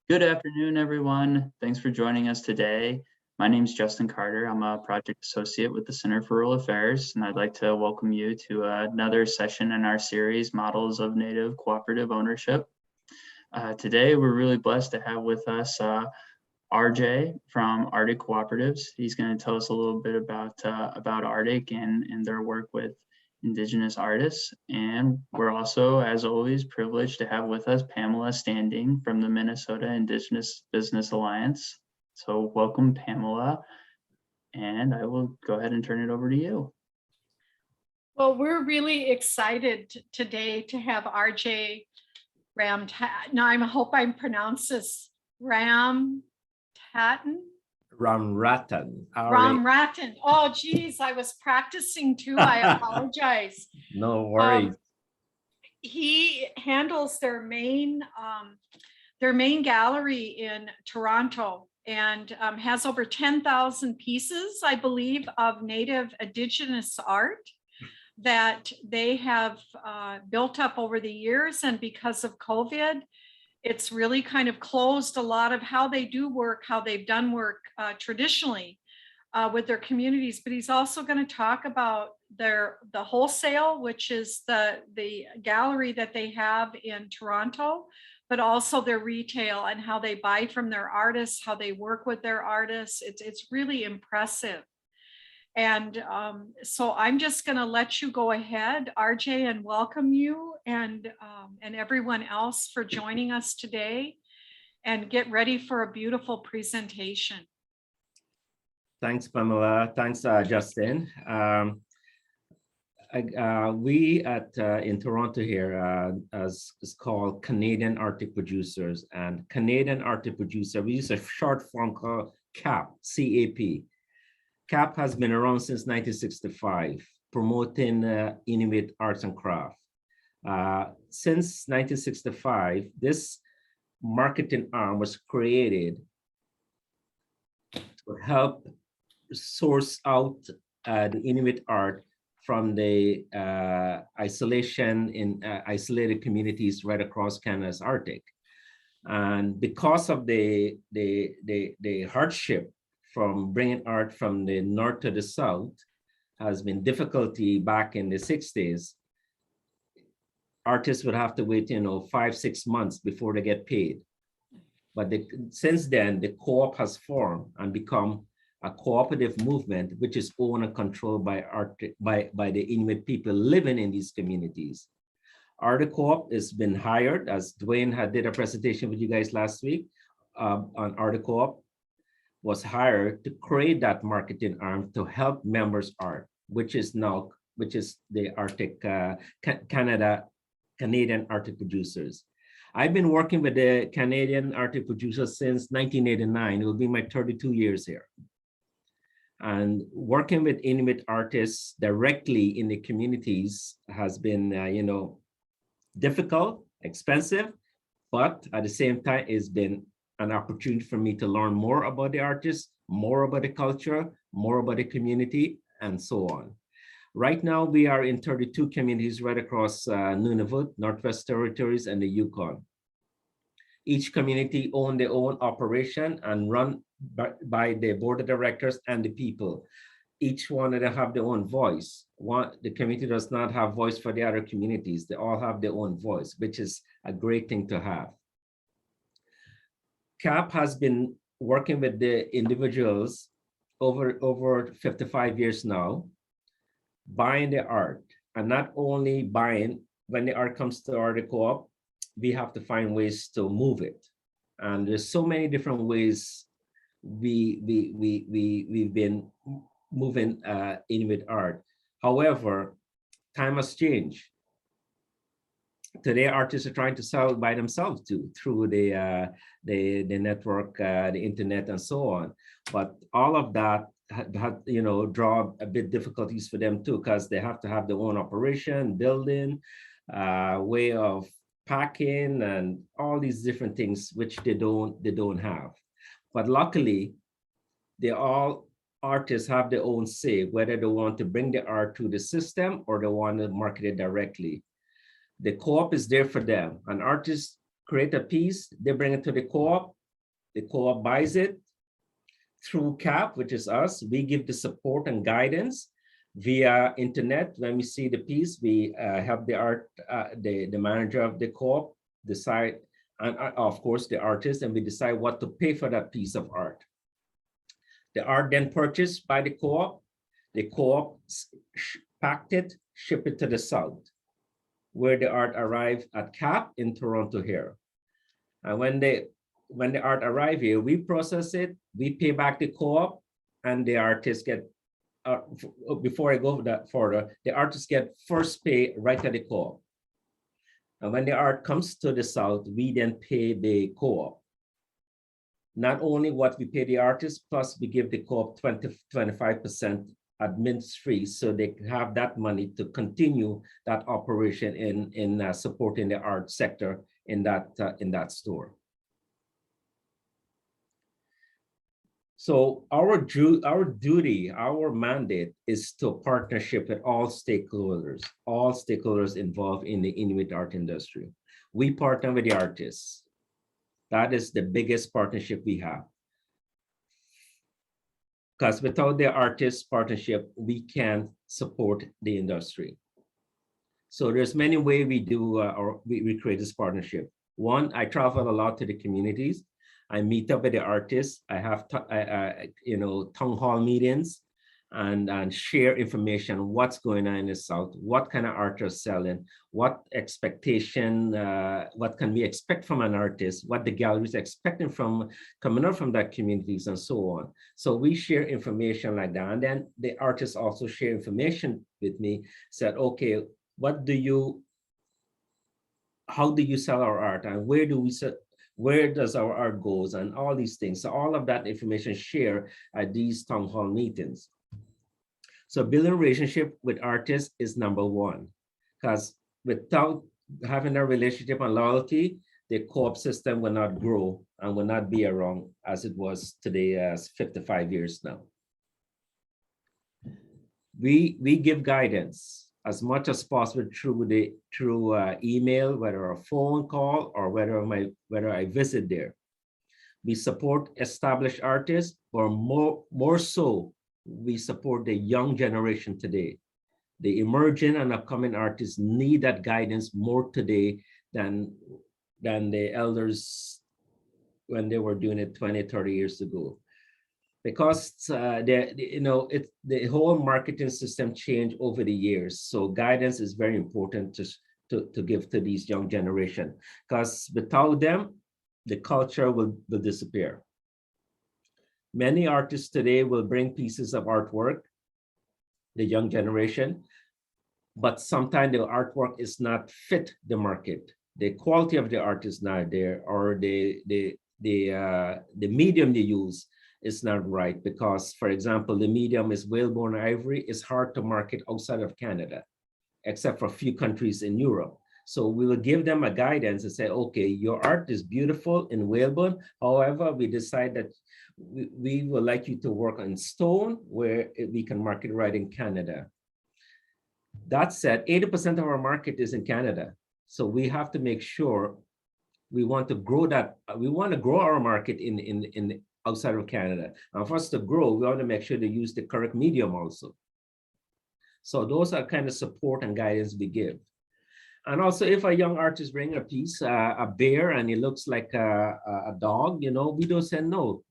Good afternoon, everyone. Thanks for joining us today. My name is Justin Carter. I'm a project associate with the Center for Rural Affairs, and I'd like to welcome you to another session in our series, Models of Native Cooperative Ownership. Today, we're really blessed to have with us RJ from Arctic Cooperatives. He's going to tell us a little bit about Arctic and their work with Indigenous artists. And we're also, as always, privileged to have with us Pamela Standing from the Minnesota Indigenous Business Alliance. So welcome, Pamela. And I will go ahead and turn it over to you. Well, we're really excited today to have RJ Ramrattan. Now, I hope I pronounced this Ramrattan. Ramrattan. Ramrattan. Oh, geez, I was practicing too. I apologize. No worries. He handles their main gallery in Toronto and has over 10,000 pieces, I believe, of Native Indigenous art that they have built up over the years. And because of COVID, it's really kind of closed a lot of how they do work, how they've done work traditionally with their communities. But he's also going to talk about the wholesale, which is the gallery that they have in Toronto, but also their retail and how they buy from their artists, how they work with their artists. It's really impressive. And so I'm just going to let you go ahead, RJ, and welcome you and everyone else for joining us today, and get ready for a beautiful presentation. Thanks, Pamela. Thanks, Justin. We in Toronto here is called Canadian Arctic Producers, and Canadian Arctic Producer, we use a short form called CAP, C-A-P. CAP has been around since 1965, promoting Inuit arts and craft. Since 1965, this marketing arm was created to help source out the Inuit art from the isolation in isolated communities right across Canada's Arctic. And because of the hardship from bringing art from the north to the south, has been difficulty back in the 60s. Artists would have to wait, 5-6 months before they get paid. But since then, the co-op has formed and become a cooperative movement, which is owned and controlled by the Inuit people living in these communities. Arctic Co-op has been hired, as Dwayne did a presentation with you guys last week on Arctic Co-op, was hired to create that marketing arm to help members art, which is the Arctic Canadian Arctic Producers. I've been working with the Canadian Arctic Producers since 1989. It will be my 32 years here. And working with Inuit artists directly in the communities has been, difficult, expensive, but at the same time, it's been an opportunity for me to learn more about the artists, more about the culture, more about the community, and so on. Right now, we are in 32 communities right across Nunavut, Northwest Territories, and the Yukon. Each community owns their own operation and run by the board of directors and the people. Each one of them have their own voice. The community does not have voice for the other communities. They all have their own voice, which is a great thing to have. CAP has been working with the individuals over 55 years now, buying the art, and not only buying. When the art comes to Arctic Co-op, we have to find ways to move it. And there's so many different ways we've been moving Inuit art. However, time has changed. Today, artists are trying to sell by themselves too, through the network, the internet, and so on. But all of that draw a bit difficulties for them too, because they have to have their own operation, building, way of packing, and all these different things which they don't have. But luckily, artists have their own say whether they want to bring the art to the system or they want to market it directly. The co-op is there for them. An artist create a piece, they bring it to the co-op buys it through CAP, which is us. We give the support and guidance via internet. When we see the piece, we help the manager of the co-op decide, and of course the artist, and we decide what to pay for that piece of art. The art then purchased by the co-op packed it, ship it to the south, where the art arrived at CAP in Toronto here. And when the art arrive here, we process it, we pay back the co-op, and the artists get, before I go that further, the artists get first pay right at the co-op. And when the art comes to the south, we then pay the co-op. Not only what we pay the artist, plus we give the co-op 25% admin free, so they can have that money to continue that operation in supporting the art sector in that store. So our duty, our mandate is to partnership with all stakeholders involved in the Inuit art industry. We partner with the artists. That is the biggest partnership we have. Because without the artist partnership, we can't support the industry. So there's many ways we do, we create this partnership. One, I travel a lot to the communities. I meet up with the artists. I have, town hall meetings and share information, what's going on in the South, what kind of art are selling, what expectation, what can we expect from an artist, what the galleries are expecting from coming out from that communities and so on. So we share information like that. And then the artists also share information with me, said, okay, how do you sell our art, and where does our art goes, and all these things. So all of that information share at these town hall meetings. So building a relationship with artists is number one, because without having a relationship and loyalty, the co-op system will not grow and will not be around as it was today, as 55 years now. We give guidance as much as possible through email, whether a phone call or whether I visit there. We support established artists, or more so, we support the young generation today. The emerging and upcoming artists need that guidance more today than the elders when they were doing it 20, 30 years ago. Because the whole marketing system changed over the years. So guidance is very important to give to these young generation, because without them, the culture will disappear. Many artists today will bring pieces of artwork, the young generation, but sometimes the artwork is not fit the market. The quality of the art is not there, or the medium they use is not right, because, for example, the medium is whalebone ivory. It's hard to market outside of Canada, except for a few countries in Europe. So we will give them a guidance and say, okay, your art is beautiful in whalebone. However, we decide that we would like you to work on stone, where we can market right in Canada. That said, 80% of our market is in Canada. So we have to make sure we want to grow that. We want to grow our market in outside of Canada. And for us to grow, we want to make sure to use the correct medium also. So those are kind of support and guidance we give. And also, if a young artist bring a piece, a bear, and it looks like a dog, we don't say no.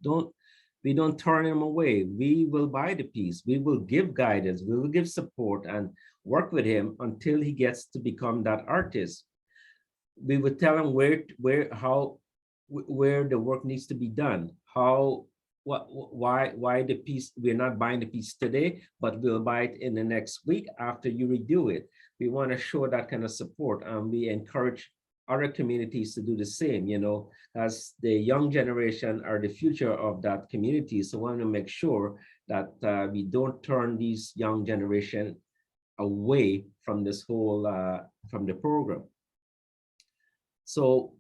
We don't turn him away. We will buy the piece. We will give guidance. We will give support and work with him until he gets to become that artist. We would tell him where the work needs to be done. Why the piece, we're not buying the piece today, but we'll buy it in the next week after you redo it. We want to show that kind of support, and we encourage other communities to do the same, as the young generation are the future of that community. So we want to make sure that we don't turn these young generation away from this whole, from the program. So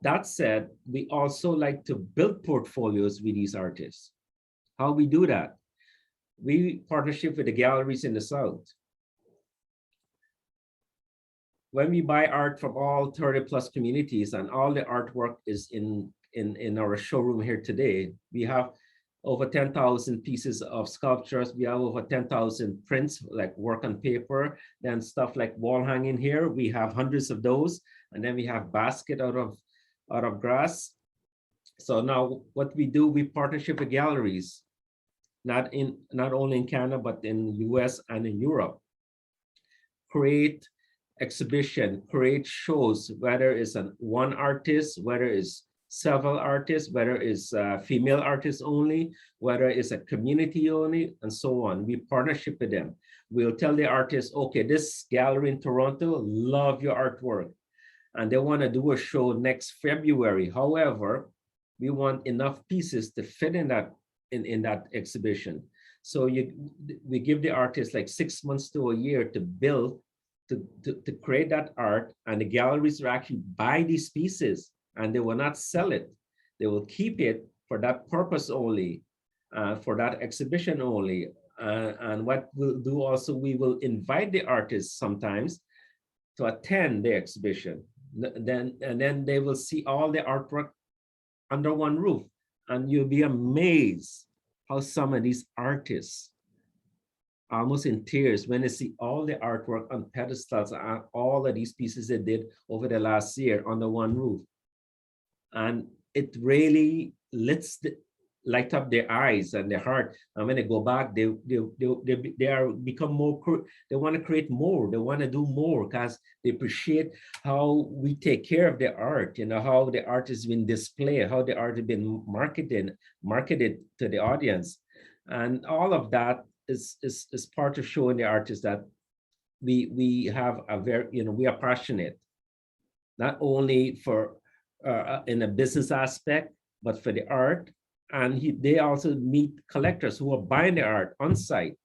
that said, we also like to build portfolios with these artists. How we do that? We partnership with the galleries in the South. when we buy art from all 30 plus communities and all the artwork is in our showroom here today, we have over 10,000 pieces of sculptures. We have over 10,000 prints, like work on paper, then stuff like wall hanging here. We have hundreds of those. And then we have basket out of grass. So now what we do, we partnership with galleries, not only in Canada, but in the US and in Europe. Create exhibition, create shows, whether it's one artist, whether it's several artists, whether it's female artists only, whether it's a community only, and so on. We partnership with them. We'll tell the artists, okay, this gallery in Toronto, love your artwork, and they want to do a show next February. However, we want enough pieces to fit in that exhibition. So we give the artists like 6 months to a year to build, to create that art, and the galleries will actually buy these pieces, and they will not sell it. They will keep it for that purpose only, for that exhibition only. And what we'll do also, we will invite the artists sometimes to attend the exhibition. Then they will see all the artwork under one roof, and you'll be amazed how some of these artists almost in tears when they see all the artwork on pedestals and all of these pieces they did over the last year under one roof. And it really light up their eyes and their heart. And when they go back, they become more, they want to create more, they want to do more, because they appreciate how we take care of the art, you know, how the art has been displayed, how the art has been marketed to the audience. And all of that is part of showing the artists that we have a very, you know, we are passionate, not only for in a business aspect, but for the art. And they also meet collectors who are buying the art on site.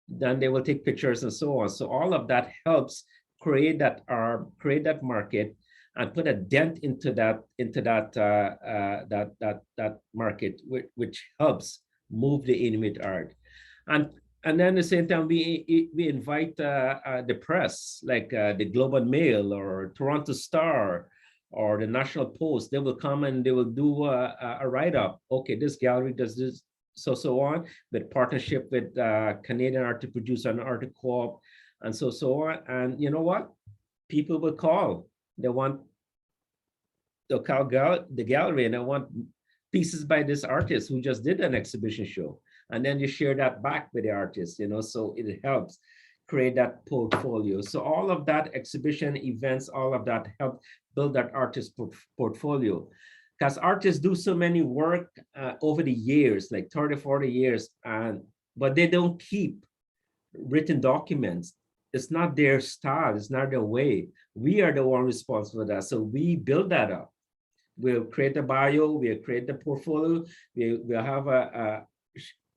Then they will take pictures and so on. So all of that helps create that art, create that market, and put a dent into that market, which helps move the Inuit art. And then at the same time, we invite the press, like the Globe and Mail or Toronto Star or the National Post. They will come and they will do a write-up. Okay, this gallery does this, so on, with partnership with Canadian Arctic Producer and Arctic Co-op, and so on. And you know what? People will call. They want the gallery, and they want pieces by this artist who just did an exhibition show. And then you share that back with the artist, you know, so it helps create that portfolio. So all of that exhibition events, all of that help build that artist portfolio. Because artists do so many work over the years, like 30, 40 years, but they don't keep written documents. It's not their style, it's not their way. We are the one responsible for that. So we build that up. We'll create a bio, we'll create the portfolio, we'll have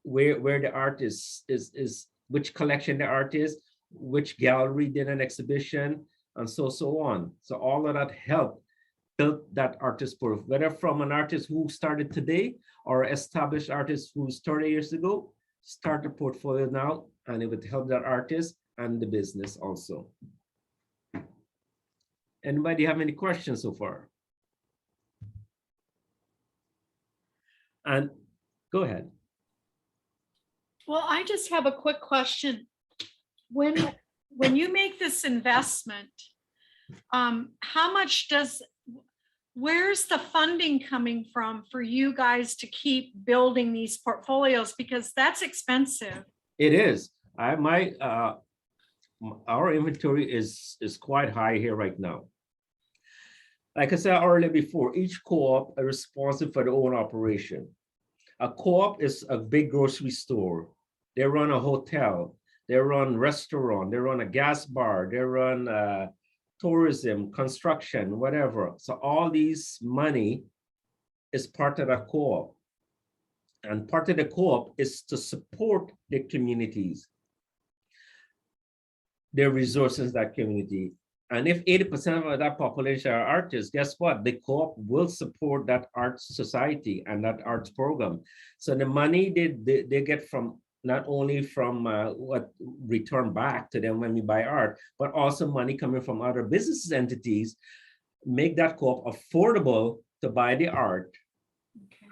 where the artist is, which collection the artist, which gallery did an exhibition, and so on. So all of that helped build that artist portfolio, whether from an artist who started today or established artist who's 30 years ago, start a portfolio now, and it would help that artist and the business also. Anybody have any questions so far? And go ahead. Well, I just have a quick question. When you make this investment, how much where's the funding coming from for you guys to keep building these portfolios? Because that's expensive. It is. Our inventory is quite high here right now. Like I said earlier before, each co-op is responsible for their own operation. A co-op is a big grocery store. They run a hotel, they run restaurant, they run a gas bar, they run tourism, construction, whatever. So all these money is part of the co-op. And part of the co-op is to support the communities, their resources, that community. And if 80% of that population are artists, guess what? The co-op will support that art society and that arts program. So the money they get from not only from what return back to them when we buy art, but also money coming from other business entities, make that co-op affordable to buy the art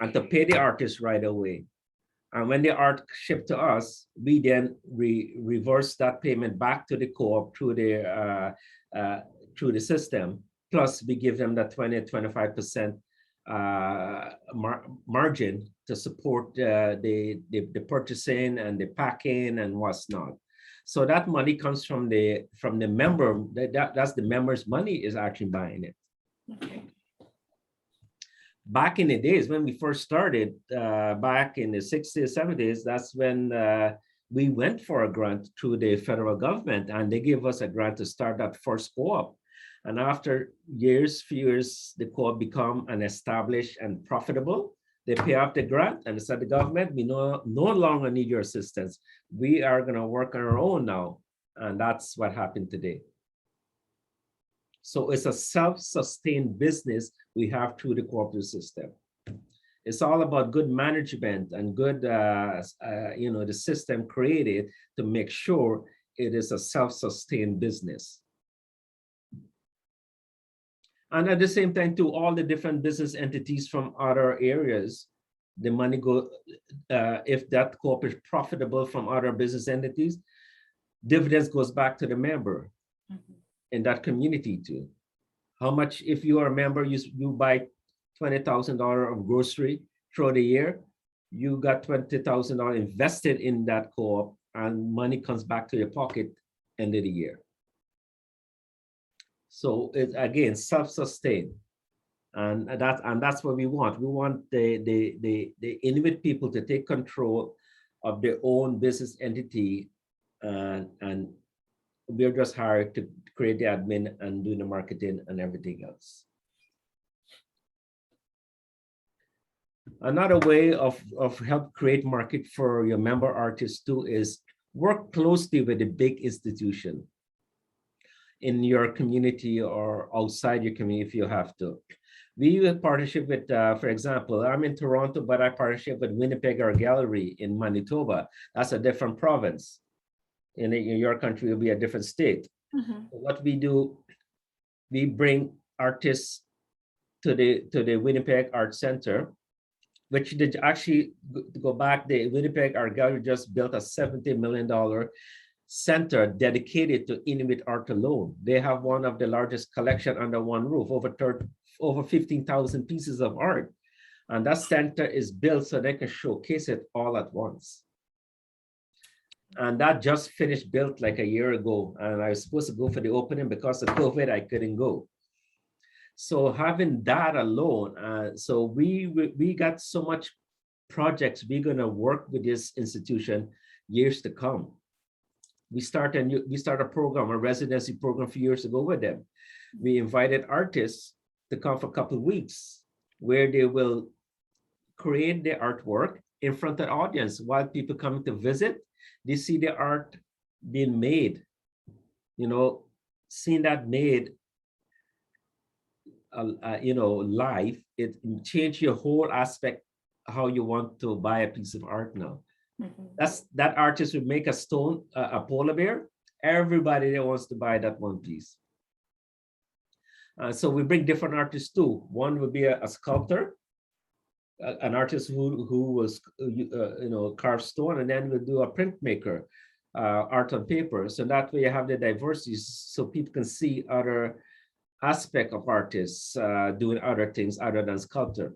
and to pay the artist right away. And when the art shipped to us, we then reverse that payment back to the co-op through the system. Plus, we give them that 20-25% margin to support the purchasing and the packing and what's not. So that money comes from the member. That's the member's money is actually buying it. Okay. Back in the days when we first started, back in the 60s, 70s, that's when we went for a grant through the federal government, and they gave us a grant to start that first co-op. And after few years, the co-op become an established and profitable. They pay off the grant and said, the government, we no longer need your assistance. We are going to work on our own now. And that's what happened today. So it's a self-sustained business we have through the cooperative system. It's all about good management and good, the system created to make sure it is a self-sustained business. And at the same time, to all the different business entities from other areas, the money go, if that co-op is profitable from other business entities, dividends goes back to the member in that community too. How much, if you are a member, you buy $20,000 of grocery throughout the year, you got $20,000 invested in that co-op, and money comes back to your pocket end of the year. So it's again self-sustained, and that's what we want. We want the Inuit people to take control of their own business entity, and we're just hired to create the admin and do the marketing and everything else. Another way of help create market for your member artists too is work closely with a big institution in your community or outside your community if you have to. We have partnership with, for example, I'm in Toronto, but I partnership with Winnipeg Art Gallery in Manitoba. That's a different province. In your country, it will be a different state. What we do, we bring artists to the Winnipeg Art Center, which did actually go back. The Winnipeg Art Gallery just built a $70 million center dedicated to Inuit art alone. They have one of the largest collection under one roof, over 15,000 pieces of art. And that center is built so they can showcase it all at once. And that just finished built like a year ago. And I was supposed to go for the opening because of COVID, I couldn't go. So having that alone, so we got so much projects. We're gonna work with this institution years to come. We start a program, a residency program a few years ago with them. We invited artists to come for a couple of weeks where they will create their artwork in front of the audience while people coming to visit. They see the art being made, seeing that made, live, it changed your whole aspect, how you want to buy a piece of art now. That artist would make a polar bear. Everybody that wants to buy that one piece. So we bring different artists too. One would be a sculptor, an artist who was carve stone, and then we'll do a printmaker, art on paper. So that way you have the diversity, so people can see other aspect of artists doing other things other than sculptor.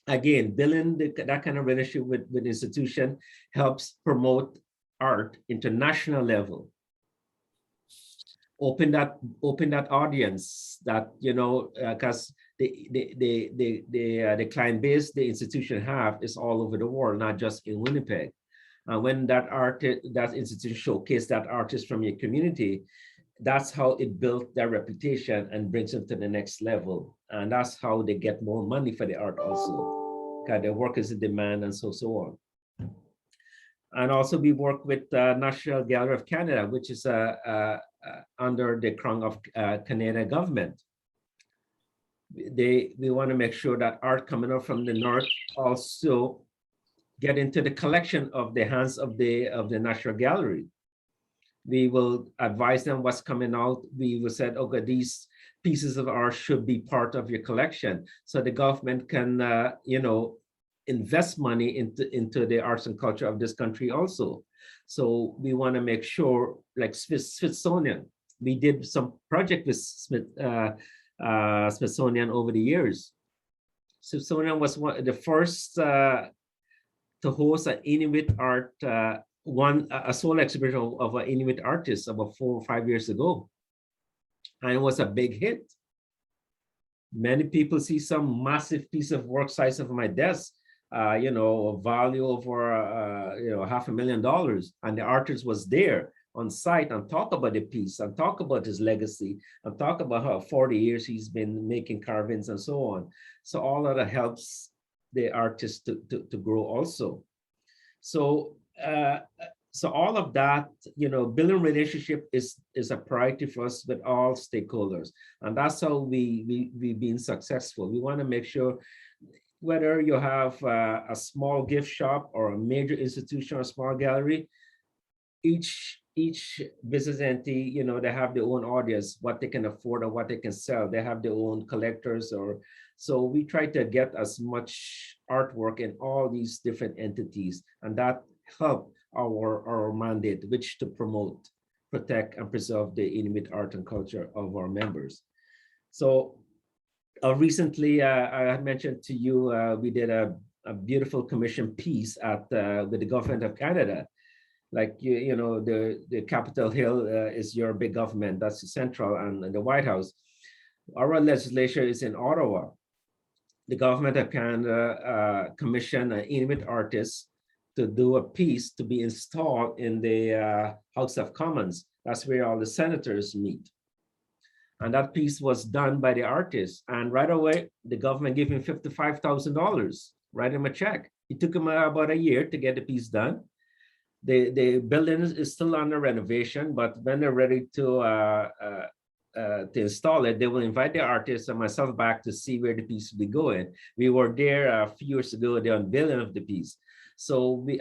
Again, building that kind of relationship with institution helps promote art international level. Open that audience that, because the client base the institution have is all over the world, not just in Winnipeg. And when that institution showcase that artist from your community, that's how it built their reputation and brings them to the next level. And that's how they get more money for the art also, because their work is in demand and so on. And also we work with National Gallery of Canada, which is under the crown of Canadian government. We want to make sure that art coming up from the north also get into the collection of the hands of the National Gallery. We will advise them what's coming out. We will say, okay, these pieces of art should be part of your collection, so the government can, invest money into the arts and culture of this country also. So we want to make sure, like Smithsonian, we did some project with Smithsonian over the years. Smithsonian was the first to host an Inuit art, a solo exhibition of an Inuit artist about 4 or 5 years ago. And it was a big hit. Many people see some massive piece of work size of my desk, a value over, $500,000. And the artist was there on site and talk about the piece and talk about his legacy and talk about how 40 years he's been making carvings and so on. So all of that helps the artist to grow also. So all of that, building relationship is a priority for us with all stakeholders. And that's how we've been successful. We want to make sure, whether you have a small gift shop or a major institution or a small gallery, each business entity, they have their own audience, what they can afford or what they can sell. They have their own collectors, so we try to get as much artwork in all these different entities, and that help our mandate, which to promote, protect, and preserve the Inuit art and culture of our members. So recently, I had mentioned to you, we did a beautiful commission piece with the government of Canada. Like, the Capitol Hill is your big government, that's the central, and the White House. Our legislature is in Ottawa. The government of Canada commissioned an Inuit artist to do a piece to be installed in the House of Commons. That's where all the senators meet. And that piece was done by the artist. And right away, the government gave him $55,000, write him a check. It took him about a year to get the piece done. The building is still under renovation, but when they're ready to install it, they will invite the artist and myself back to see where the piece will be going. We were there a few years ago, the unveiling of the piece. So we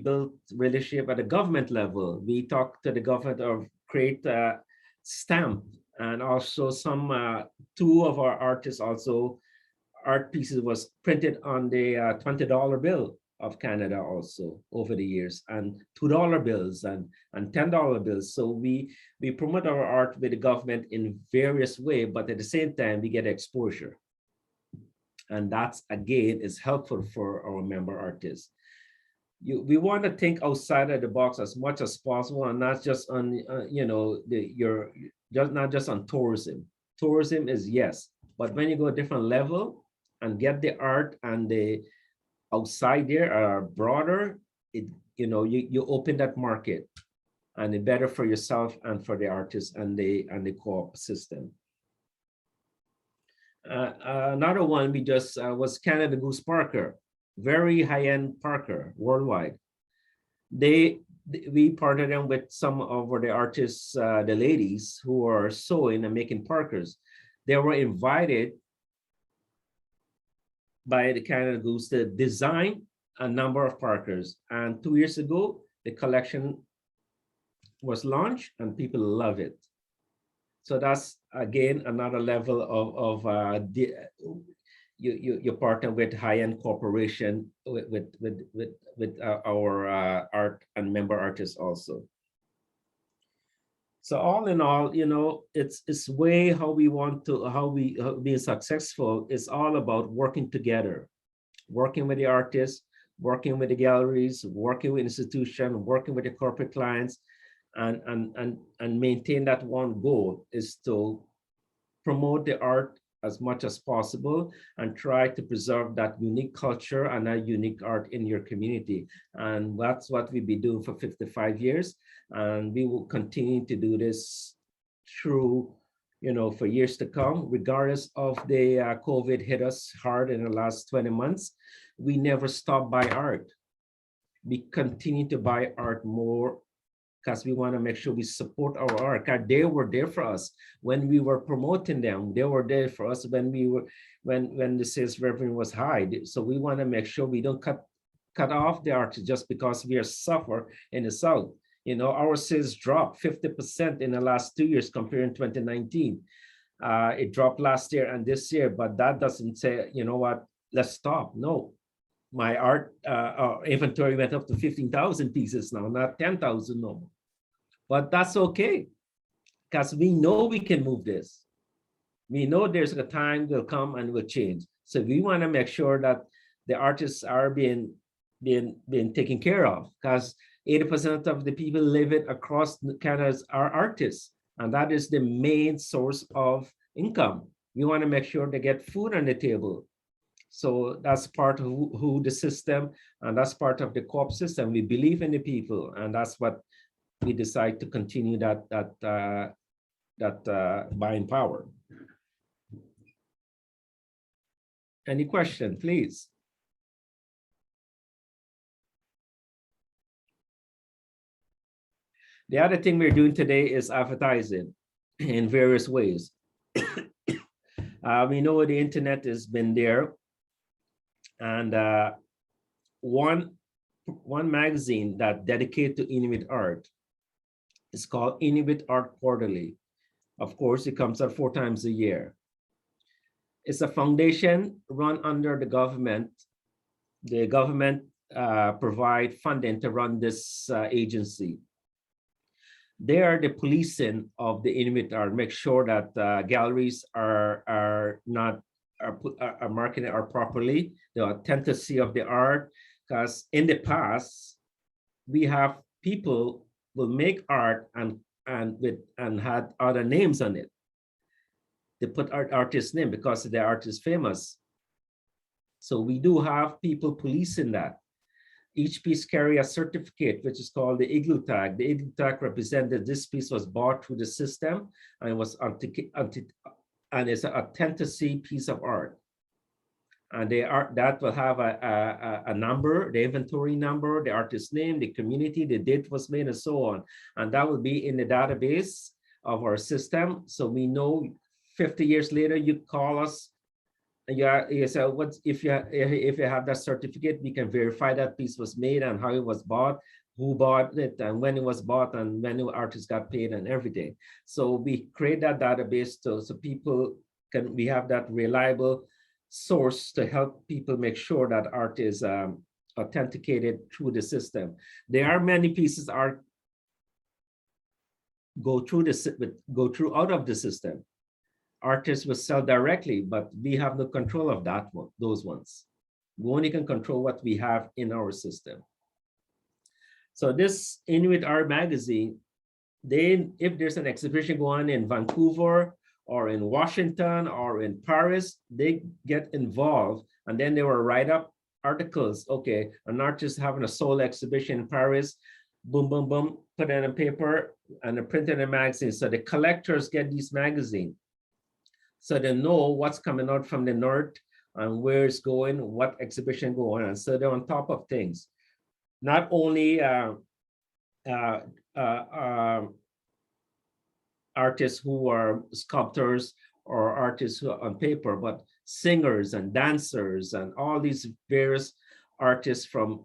built relationship at the government level. We talked to the government of create a stamp, and also some two of our artists also art pieces was printed on the $20 bill of Canada also over the years, and $2 bills and $10 bills. So we promote our art with the government in various ways, but at the same time we get exposure, and that's again is helpful for our member artists. We want to think outside of the box as much as possible, and not just on not just on tourism. Tourism is yes, but when you go a different level and get the art and the outside there are broader, you open that market, and it's better for yourself and for the artists and the co-op system. Another one we just was Canada Goose Parker, very high-end Parker worldwide. We partnered them with some of the artists, the ladies who are sewing and making Parkers. They were invited by the Canada Goose to design a number of Parkers. And 2 years ago, the collection was launched and people love it. So that's, again, another level of you partner with high-end corporation with our art and member artists also. So all in all, it's way how we being successful is all about working together, working with the artists, working with the galleries, working with institutions, working with the corporate clients, and maintain that one goal is to promote the art as much as possible and try to preserve that unique culture and that unique art in your community. And that's what we've been doing for 55 years. And we will continue to do this through, for years to come, regardless of the COVID hit us hard in the last 20 months. We never stop buy art. We continue to buy art more because we want to make sure we support our art. They were there for us when we were promoting them. They were there for us when the sales revenue was high. So we want to make sure we don't cut cut off the artists just because we are suffer in the South. You know, our sales dropped 50% in the last 2 years compared to 2019. It dropped last year and this year, but that doesn't say, you know what, let's stop. No, my art inventory went up to 15,000 pieces now, not 10,000 no more. But that's okay, because we know we can move this. We know there's a time will come and will change. So we want to make sure that the artists are being taken care of, because 80% of the people living across Canada are artists, and that is the main source of income. We want to make sure they get food on the table. So that's part of who the system, and that's part of the co-op system. We believe in the people, and that's what we decide to continue that buying power. Any question, please? The other thing we're doing today is advertising in various ways. We know the internet has been there, and one magazine that dedicated to Inuit art is called Inuit Art Quarterly. Of course, it comes out 4 times a year. It's a foundation run under the government. The government provide funding to run this agency. They are the policing of the Inuit art, make sure that galleries are marketed art properly, the authenticity of the art, because in the past, we have people will make art and had other names on it. They put artist name because the art is famous. So we do have people policing that. Each piece carry a certificate, which is called the igloo tag. The igloo tag represents that this piece was bought through the system and it was and it's an authenticity piece of art. And that will have a number, the inventory number, the artist name, the community, the date was made, and so on. And that will be in the database of our system. So we know 50 years later, you call us. You say, what if you have that certificate, we can verify that piece was made and how it was bought, who bought it, and when it was bought, and when the artist got paid, and everything. So we create that database so people we have that reliable source to help people make sure that art is authenticated through the system. There are many pieces art go through out of the system. Artists will sell directly, but we have no control of those ones. We only can control what we have in our system. So this Inuit Art magazine, if there's an exhibition going on in Vancouver or in Washington or in Paris, they get involved, and then they will write up articles. Okay, an artist having a solo exhibition in Paris, boom, boom, boom, put it in a paper and print it in a magazine. So the collectors get these magazines. So they know what's coming out from the north and where it's going, what exhibition going on. So they're on top of things. Not only artists who are sculptors or artists who are on paper, but singers and dancers and all these various artists from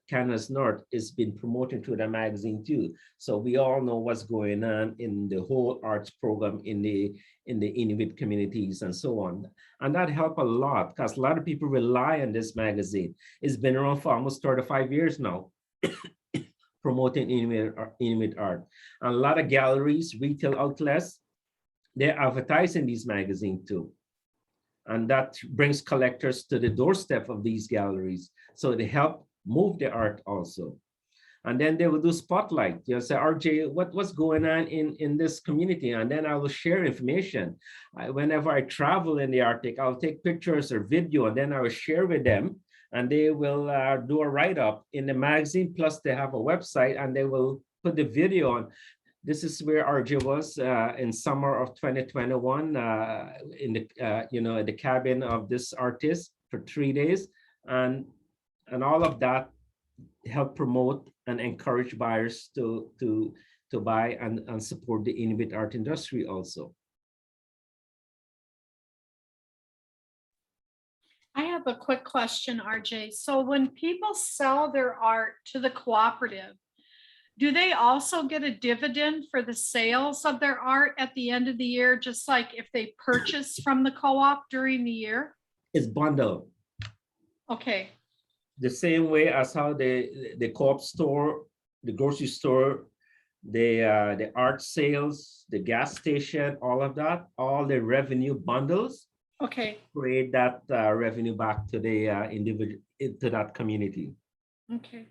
Canada's north is been promoted through the magazine too. So we all know what's going on in the whole arts program in the Inuit communities and so on. And that helped a lot because a lot of people rely on this magazine. It's been around for almost 35 years now, promoting Inuit art. And a lot of galleries, retail outlets, they're advertising these magazines too. And that brings collectors to the doorstep of these galleries. So they help move the art also. And then they will do spotlight. You'll say, RJ, what's going on in this community? And then I will share information. Whenever I travel in the Arctic, I'll take pictures or video, and then I will share with them. And they will do a write-up in the magazine, plus they have a website, and they will put the video on. This is where RJ was in summer of 2021 in the cabin of this artist for 3 days, and all of that helped promote and encourage buyers to buy and support the Inuit art industry also. I have a quick question, RJ. So when people sell their art to the cooperative, do they also get a dividend for the sales of their art at the end of the year, just like if they purchase from the co-op during the year? It's bundled Okay, the same way as how the co-op store, the grocery store, the art sales, the gas station, all of that, all the revenue bundles okay, create that revenue back to the individual, into that community. okay.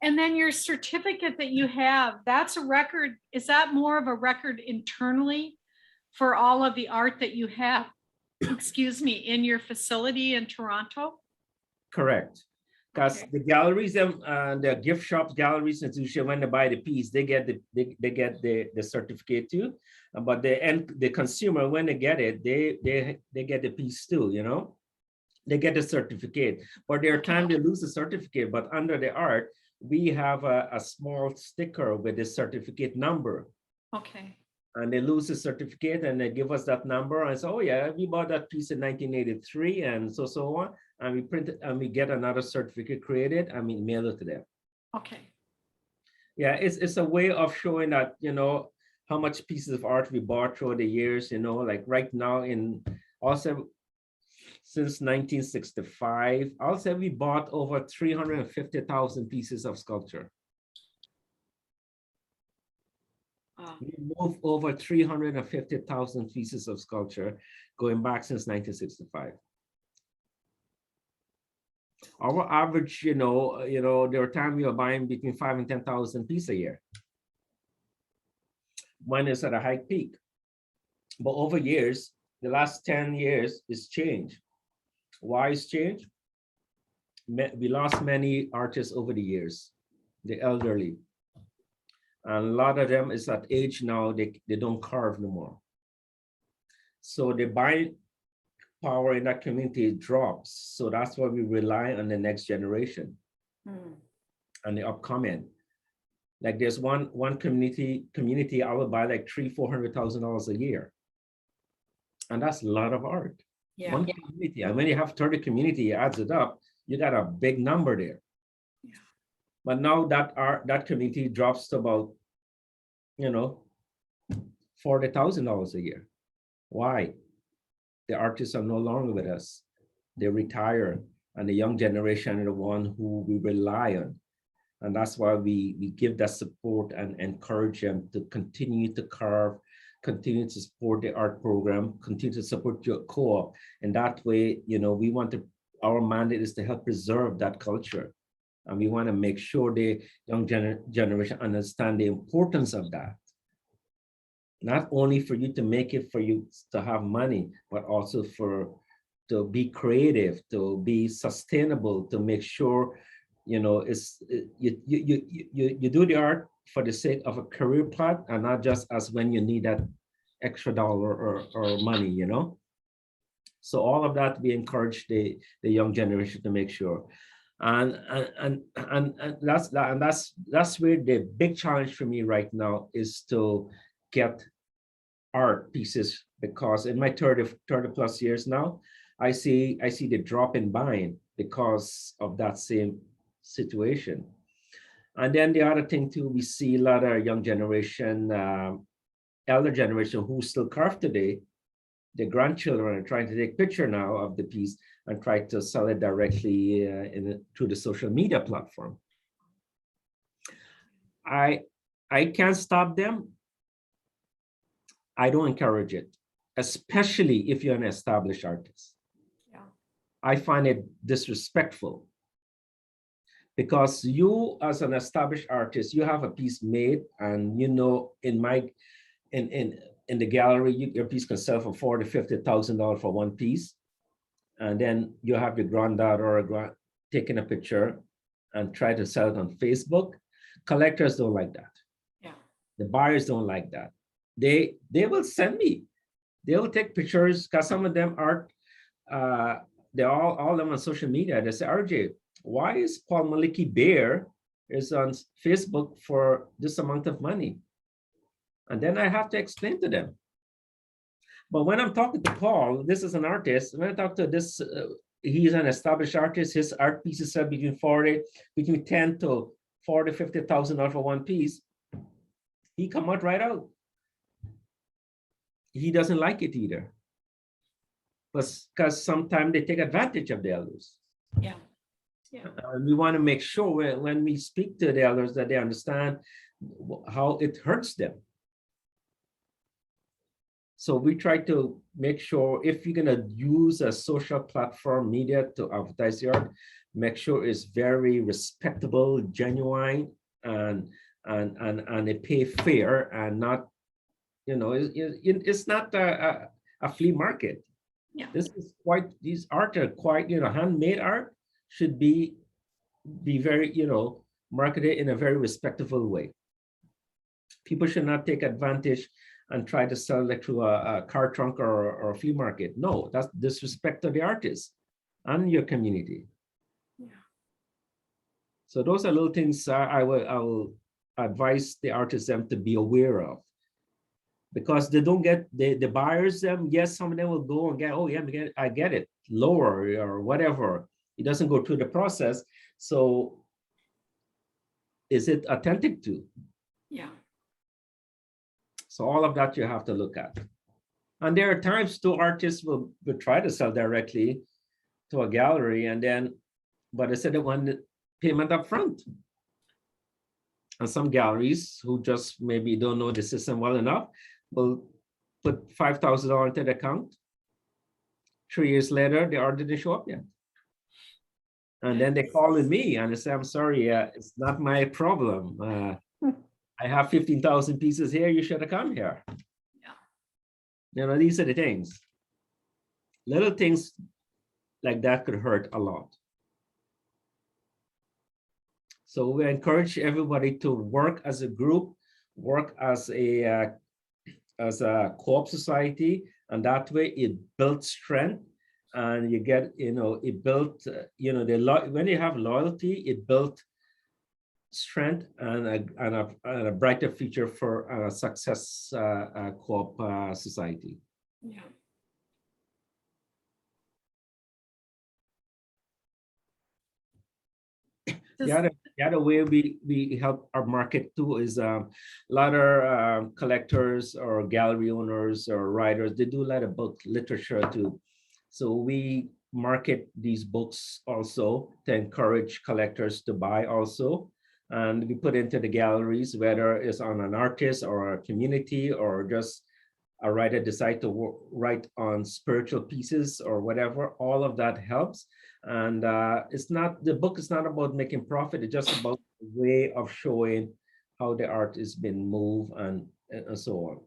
And then your certificate that you have, that's a record, is that more of a record internally for all of the art that you have, excuse me, in your facility in Toronto? Correct. Because Okay. the galleries and the gift shops, galleries, institution, when they buy the piece, they get the certificate too. But the consumer, when they get it, they get the piece too, you know? They get the certificate. But there are times they lose the certificate, but under the art, we have a small sticker with the certificate number. Okay. And they lose the certificate and they give us that number and say, oh yeah, we bought that piece in 1983 and so on. And we print it and we get another certificate created and we mail it to them. Okay. Yeah, it's a way of showing that, you know, how much pieces of art we bought through the years, you know, like right now in also since 1965, I'll say we bought over 350,000 pieces of sculpture. We moved over 350,000 pieces of sculpture going back since 1965. Our average, you know, there were times we were buying between 5,000 and 10,000 pieces a year. When it's at a high peak. But over years, the last 10 years, it's changed. Why it's changed? We lost many artists over the years, the elderly. And a lot of them is at age now, they don't carve no more. So the buying power in that community drops. So that's why we rely on the next generation and the upcoming. Like there's one community, I would buy like $300,000-400,000 a year. And that's a lot of art. Yeah. One community. And when you have 30 community, it adds it up, you got a big number there. Yeah. But now that community drops to about, you know, $40,000 a year. Why? The artists are no longer with us. They retire, and the young generation are the one who we rely on. And that's why we give that support and encourage them to continue to carve, continue to support the art program, continue to support your co-op. And that way, you know, we want to, our mandate is to help preserve that culture. And we want to make sure the young generation understand the importance of that. Not only for you to make it for you to have money, but also to be creative, to be sustainable, to make sure, you know, you do the art for the sake of a career path and not just as when you need that extra dollar or money, you know. So all of that, we encourage the young generation to make sure. And that's where the big challenge for me right now is to get art pieces, because in my 30 plus years now, I see the drop in buying because of that same situation. And then the other thing too, we see a lot of young generation, elder generation who still carve today. The grandchildren are trying to take picture now of the piece and try to sell it directly through the social media platform. I can't stop them. I don't encourage it, especially if you're an established artist. Yeah. I find it disrespectful because you, as an established artist, you have a piece made, and you know, in the gallery, your piece can sell for $40,000-50,000 for one piece, and then you have your granddaughter or taking a picture and try to sell it on Facebook. Collectors don't like that. Yeah. The buyers don't like that. They will send me. They will take pictures, because some of them art, they're all them on social media. They say, RJ, why is Paul Maliki Bear is on Facebook for this amount of money? And then I have to explain to them. But when I'm talking to Paul, this is an artist. When I talk to this, he's an established artist. His art pieces sell between 10 to 40, 50,000 for one piece. He come out right out. He doesn't like it either. Because sometimes they take advantage of the elders. Yeah. Yeah. We want to make sure when we speak to the elders that they understand how it hurts them. So we try to make sure if you're going to use a social platform media to advertise the art, make sure it's very respectable, genuine, and they pay fair and not, you know, it's not a flea market. Yeah. This is quite, these art are quite, you know, handmade art should be very, you know, marketed in a very respectful way. People should not take advantage and try to sell it through a car trunk or a flea market. No, that's disrespect to the artist and your community. Yeah. So those are little things I will advise the artists them to be aware of. Because they don't get the buyers, yes, some of them will go and get, oh yeah, I get it, lower or whatever. It doesn't go through the process. So is it authentic to? Yeah. So all of that you have to look at. And there are times too, artists will try to sell directly to a gallery and then, but they said they want the payment up front. And some galleries who just maybe don't know the system well enough will put $5,000 into the account. 3 years later, the art didn't show up yet. And then they call me and they say, I'm sorry, it's not my problem. I have 15,000 pieces here, you should have come here. Yeah. You know, these are the things. Little things like that could hurt a lot. So we encourage everybody to work as a group, work as a co-op society, and that way it builds strength, and you get, you know, it built, you know, when you have loyalty, it built strength and a brighter future for a success co-op society. Yeah. The other way we help our market too is a lot of collectors or gallery owners or writers, they do a lot of book literature too. So we market these books also to encourage collectors to buy also. And we put into the galleries, whether it's on an artist or a community or just a writer decide to write on spiritual pieces or whatever, all of that helps. And it's not, the book is not about making profit, it's just about the way of showing how the art has been moved and so on.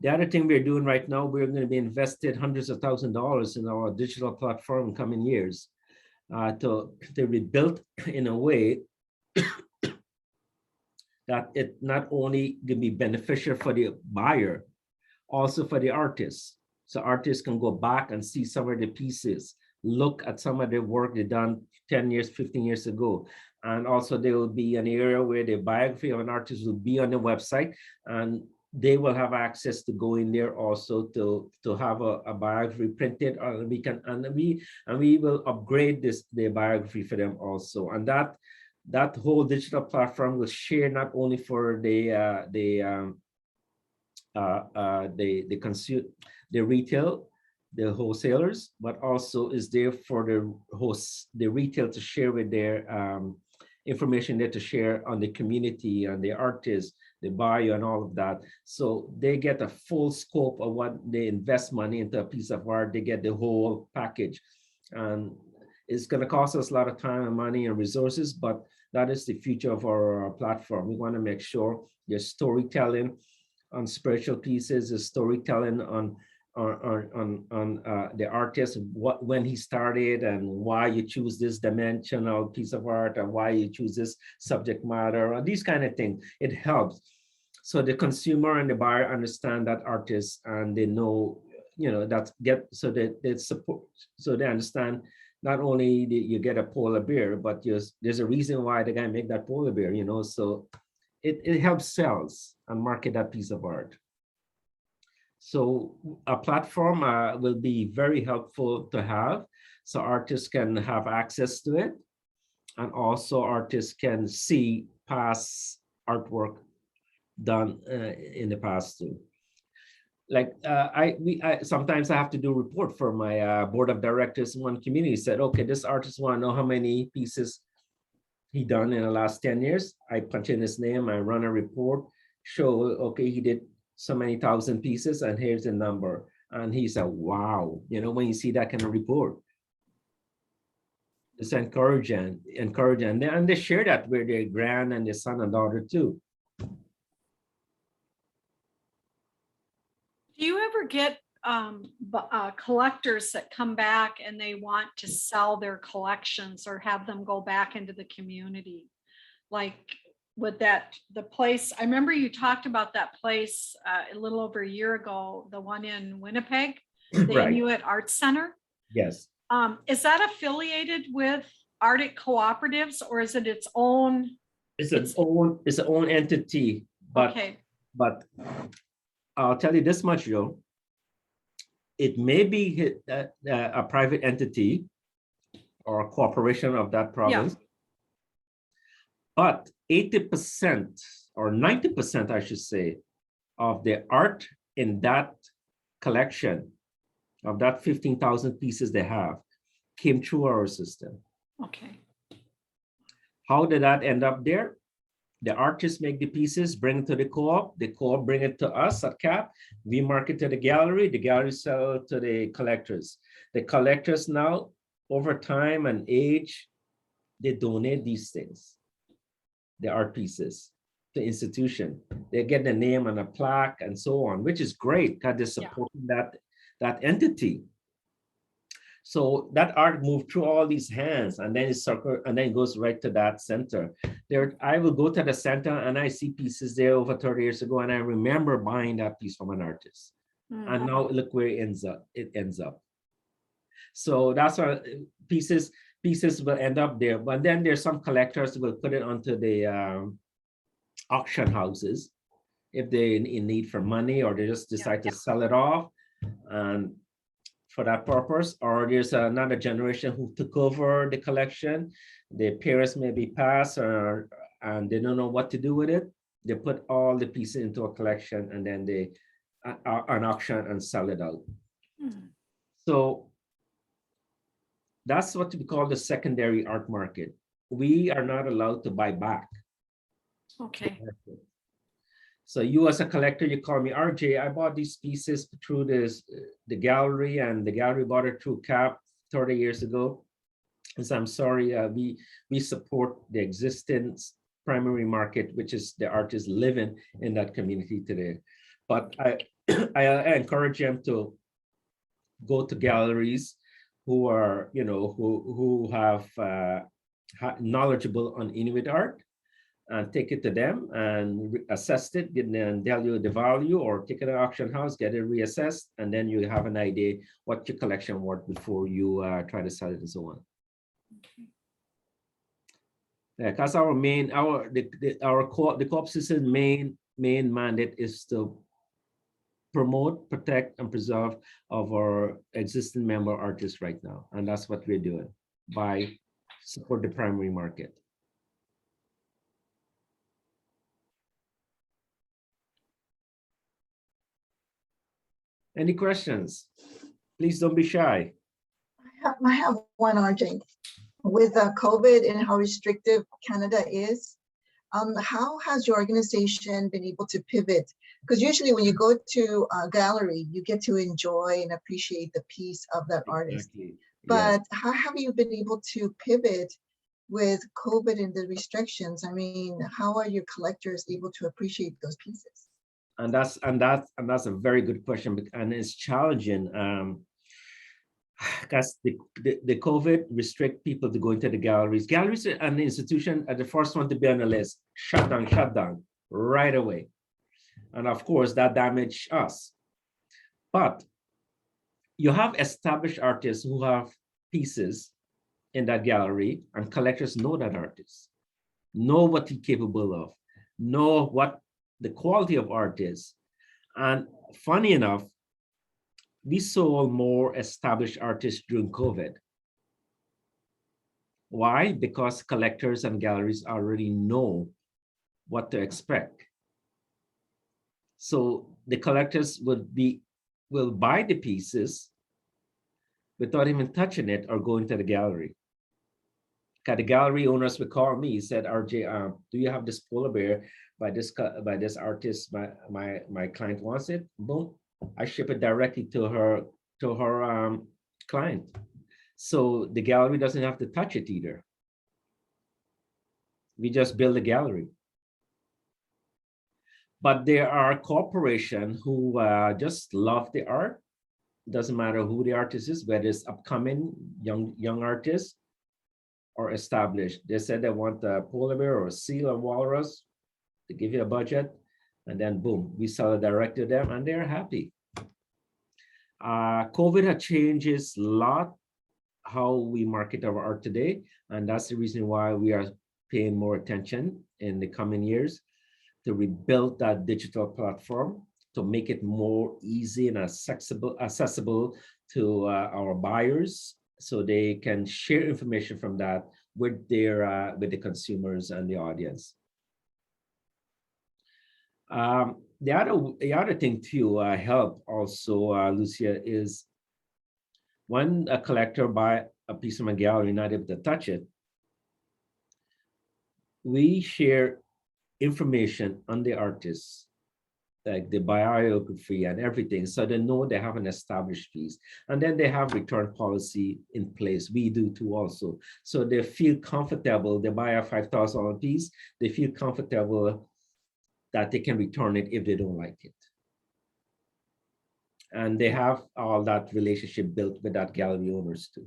The other thing we're doing right now, we're going to be invested hundreds of thousands of dollars in our digital platform in coming years to be built in a way that it not only can be beneficial for the buyer, also for the artists. So artists can go back and see some of the pieces, look at some of the work they done 10 years, 15 years ago. And also there will be an area where the biography of an artist will be on the website, and they will have access to go in there also to have a biography printed, or we can, and we will upgrade the biography for them also. And that whole digital platform will share not only for the retail, the wholesalers, but also is there for the retail to share with their information there to share on the community and the artists, the buyer and all of that. So they get a full scope of what they invest money into a piece of art, they get the whole package. And it's going to cost us a lot of time and money and resources, but that is the future of our platform. We want to make sure there's storytelling on spiritual pieces, there's storytelling on the artist, when he started and why you choose this dimensional piece of art and why you choose this subject matter, or these kind of things. It helps. So the consumer and the buyer understand that artist, and they know, you know, so that they support, so they understand not only you get a polar bear, but there's a reason why the guy make that polar bear, you know, so it helps sales and market that piece of art. So a platform will be very helpful to have, so artists can have access to it, and also artists can see past artwork done in the past too. Like I sometimes I have to do report for my board of directors. One community said, okay, this artist want to know how many pieces he done in the last 10 years. I punch in his name, I run a report, show, okay, he did so many thousand pieces, and here's the number. And he said, wow, you know, when you see that kind of report, it's encouraging, and they share that with their grand and their son and daughter too. Do you ever get collectors that come back and they want to sell their collections or have them go back into the community? Like with the place, I remember you talked about that place a little over a year ago, the one in Winnipeg, the Right. Inuit Arts Center. Yes. Is that affiliated with Arctic Cooperatives, or is it its own? It's its own entity, but Okay. but I'll tell you this much, Joe. It may be a private entity or a corporation of that province, but 80% or 90%, I should say, of the art in that collection, of that 15,000 pieces they have, came through our system. Okay. How did that end up there? The artists make the pieces, bring it to the co-op bring it to us at CAP, we market to the gallery sell to the collectors. The collectors now, over time and age, they donate these things, the art pieces, to institution. They get the name on a plaque and so on, which is great because they're supporting that entity. So that art moved through all these hands, and then it circle, and then it goes right to that center. There, I will go to the center and I see pieces there over 30 years ago, and I remember buying that piece from an artist. And now look where it ends up. So that's why pieces will end up there. But then there's some collectors who will put it onto the auction houses if they're in need for money, or they just decide to sell it off. And for that purpose, or there's another generation who took over the collection. Their parents maybe passed, and they don't know what to do with it. They put all the pieces into a collection, and then they an auction and sell it out. So that's what we call the secondary art market. We are not allowed to buy back. Okay. So you as a collector, you call me, RJ, I bought these pieces through the gallery, and the gallery bought it through CAP 30 years ago. And so I'm sorry, we support the existence primary market, which is the artists living in that community today. But I encourage them to go to galleries who are, you know, who have knowledgeable on Inuit art, and take it to them and assess it, and tell you the value, or take it to an auction house, get it reassessed, and then you have an idea what your collection worth before you try to sell it and so on. Okay. Because our main, the co-op system main mandate is to promote, protect, and preserve of our existing member artists right now, and that's what we're doing by support the primary market. Any questions? Please don't be shy. I have one, RJ. With COVID and how restrictive Canada is, how has your organization been able to pivot? Because usually when you go to a gallery, you get to enjoy and appreciate the piece of that artist. Exactly. But how have you been able to pivot with COVID and the restrictions? I mean, how are your collectors able to appreciate those pieces? And that's a very good question, and it's challenging because the COVID restrict people to go into the galleries. Galleries and the institution are the first one to be on the list. Shut down right away, and of course that damaged us. But you have established artists who have pieces in that gallery, and collectors know that artist, know what he's capable of, know what the quality of art is. And funny enough, we saw more established artists during COVID. Why? Because collectors and galleries already know what to expect. So the collectors will buy the pieces without even touching it or going to the gallery. Because the gallery owners would call me, said, RJ, do you have this polar bear by this artist? My client wants it. Boom, I ship it directly to her client. So the gallery doesn't have to touch it either. We just build a gallery. But there are corporations who just love the art. Doesn't matter who the artist is, whether it's upcoming young artists or established. They said they want a polar bear or a seal or walrus. They give you a budget, and then boom, we sell it direct to them, and they're happy. COVID has changed a lot how we market our art today, and that's the reason why we are paying more attention in the coming years to rebuild that digital platform to make it more easy and accessible to our buyers, so they can share information from that with with the consumers and the audience. The other thing to help also, Lucia, is when a collector buy a piece from a gallery not able to touch it, we share information on the artists, like the biography and everything, so they know they have an established piece. And then they have return policy in place. We do too also. So they feel comfortable. They buy a $5,000 piece, they feel comfortable that they can return it if they don't like it. And they have all that relationship built with that gallery owners too.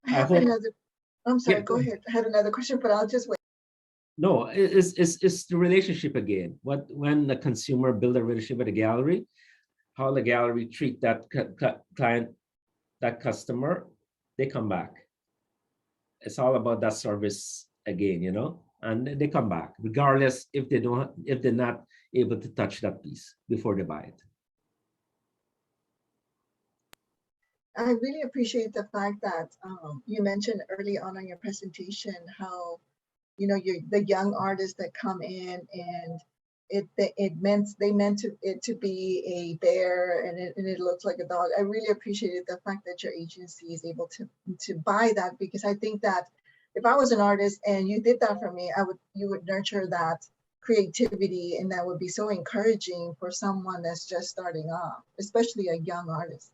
I'm sorry, Yeah, go ahead. I had another question, but I'll just wait. No, it's the relationship again. When the consumer build a relationship with the gallery, how the gallery treat that client, that customer, they come back. It's all about that service again, you know, and they come back regardless if they're not able to touch that piece before they buy it. I really appreciate the fact that you mentioned early on in your presentation how, you know, the young artists that come in and they meant it to be a bear and it looks like a dog. I really appreciated the fact that your agency is able to buy that, because I think that if I was an artist and you did that for me, you would nurture that creativity, and that would be so encouraging for someone that's just starting off, especially a young artist.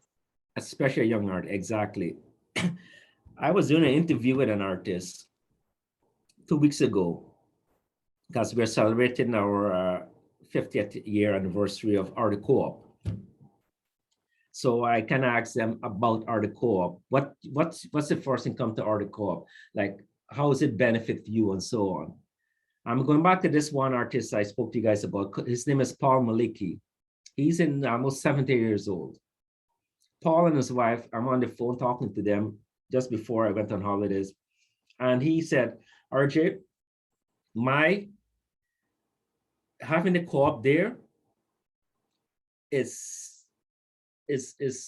Especially a young artist, exactly. I was doing an interview with an artist 2 weeks ago, because we're celebrating our 50th year anniversary of Arctic Co-op. So I kind of asked them about Arctic Co-op. What's the first thing come to Arctic Co-op? Like, how does it benefit you and so on? I'm going back to this one artist I spoke to you guys about. His name is Paul Maliki. He's in almost 70 years old. Paul and his wife, I'm on the phone talking to them just before I went on holidays. And he said, RJ, having the co-op there is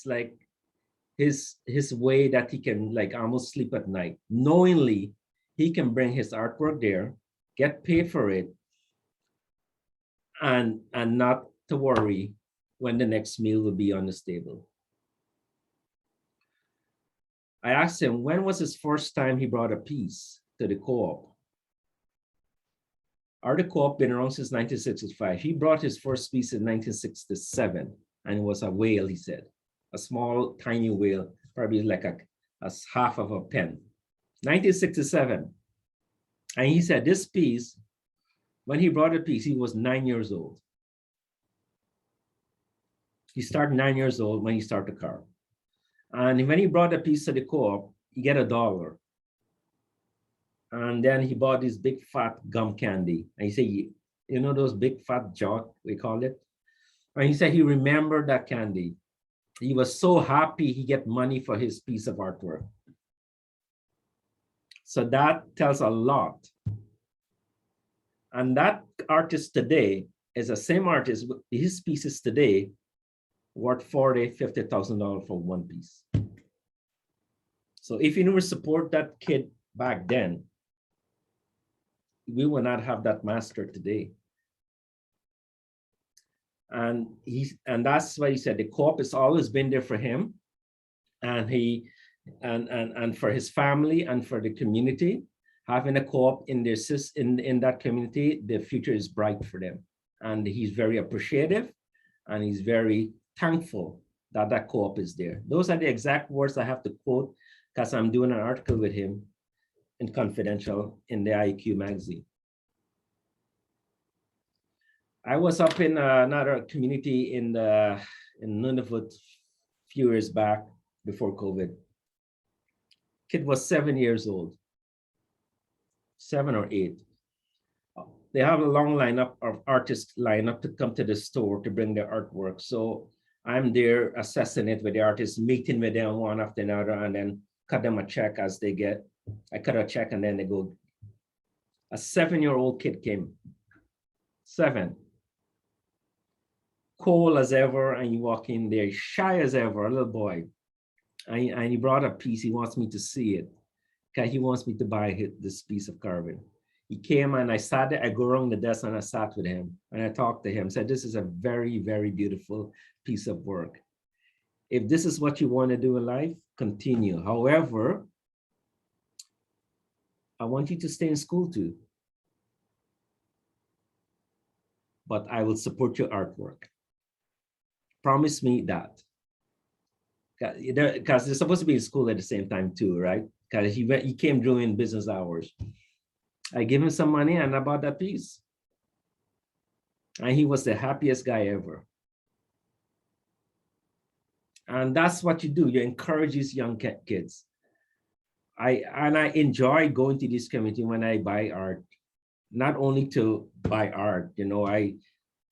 like his way that he can like almost sleep at night, knowingly he can bring his artwork there, get paid for it, and not to worry when the next meal will be on the table. I asked him, when was his first time he brought a piece to the co-op? Arctic Co-op been around since 1965. He brought his first piece in 1967, and it was a whale, he said. A small, tiny whale, probably like a half of a pen. 1967. And he said this piece, when he brought a piece, he was 9 years old. He started 9 years old when he started to carve. And when he brought a piece to the co-op, he get $1. And then he bought this big fat gum candy. And he said, you know those big fat jock, we call it? And he said he remembered that candy. He was so happy he get money for his piece of artwork. So that tells a lot. And that artist today is the same artist. His pieces today worth $40,000, $50,000 for one piece. So if you never support that kid back then, we will not have that master today. And that's why he said the co-op has always been there for him, and and for his family and for the community. Having a co-op in that community, the future is bright for them. And he's very appreciative, and he's very thankful that that co-op is there. Those are the exact words I have to quote, because I'm doing an article with him in Confidential in the IQ magazine. I was up in another community in Nunavut a few years back before COVID. Kid was 7 years old, 7 or 8. They have a long lineup of artists line up to come to the store to bring their artwork. So I'm there assessing it with the artists, meeting with them one after another, and then cut them a check as they get. I cut a check and then they go. A 7-year-old kid came, 7. Cold as ever, and you walk in there, shy as ever, a little boy. And he brought a piece, he wants me to see it, because he wants me to buy this piece of carving. He came and I sat there, I go around the desk and I sat with him and I talked to him, said, this is a very, very beautiful piece of work. If this is what you want to do in life, continue. However, I want you to stay in school too. But I will support your artwork. Promise me that. Because they're supposed to be in school at the same time too, right? Because he came during business hours. I gave him some money and I bought that piece. And he was the happiest guy ever. And that's what you do. You encourage these young kids. I enjoy going to this community when I buy art, not only to buy art, I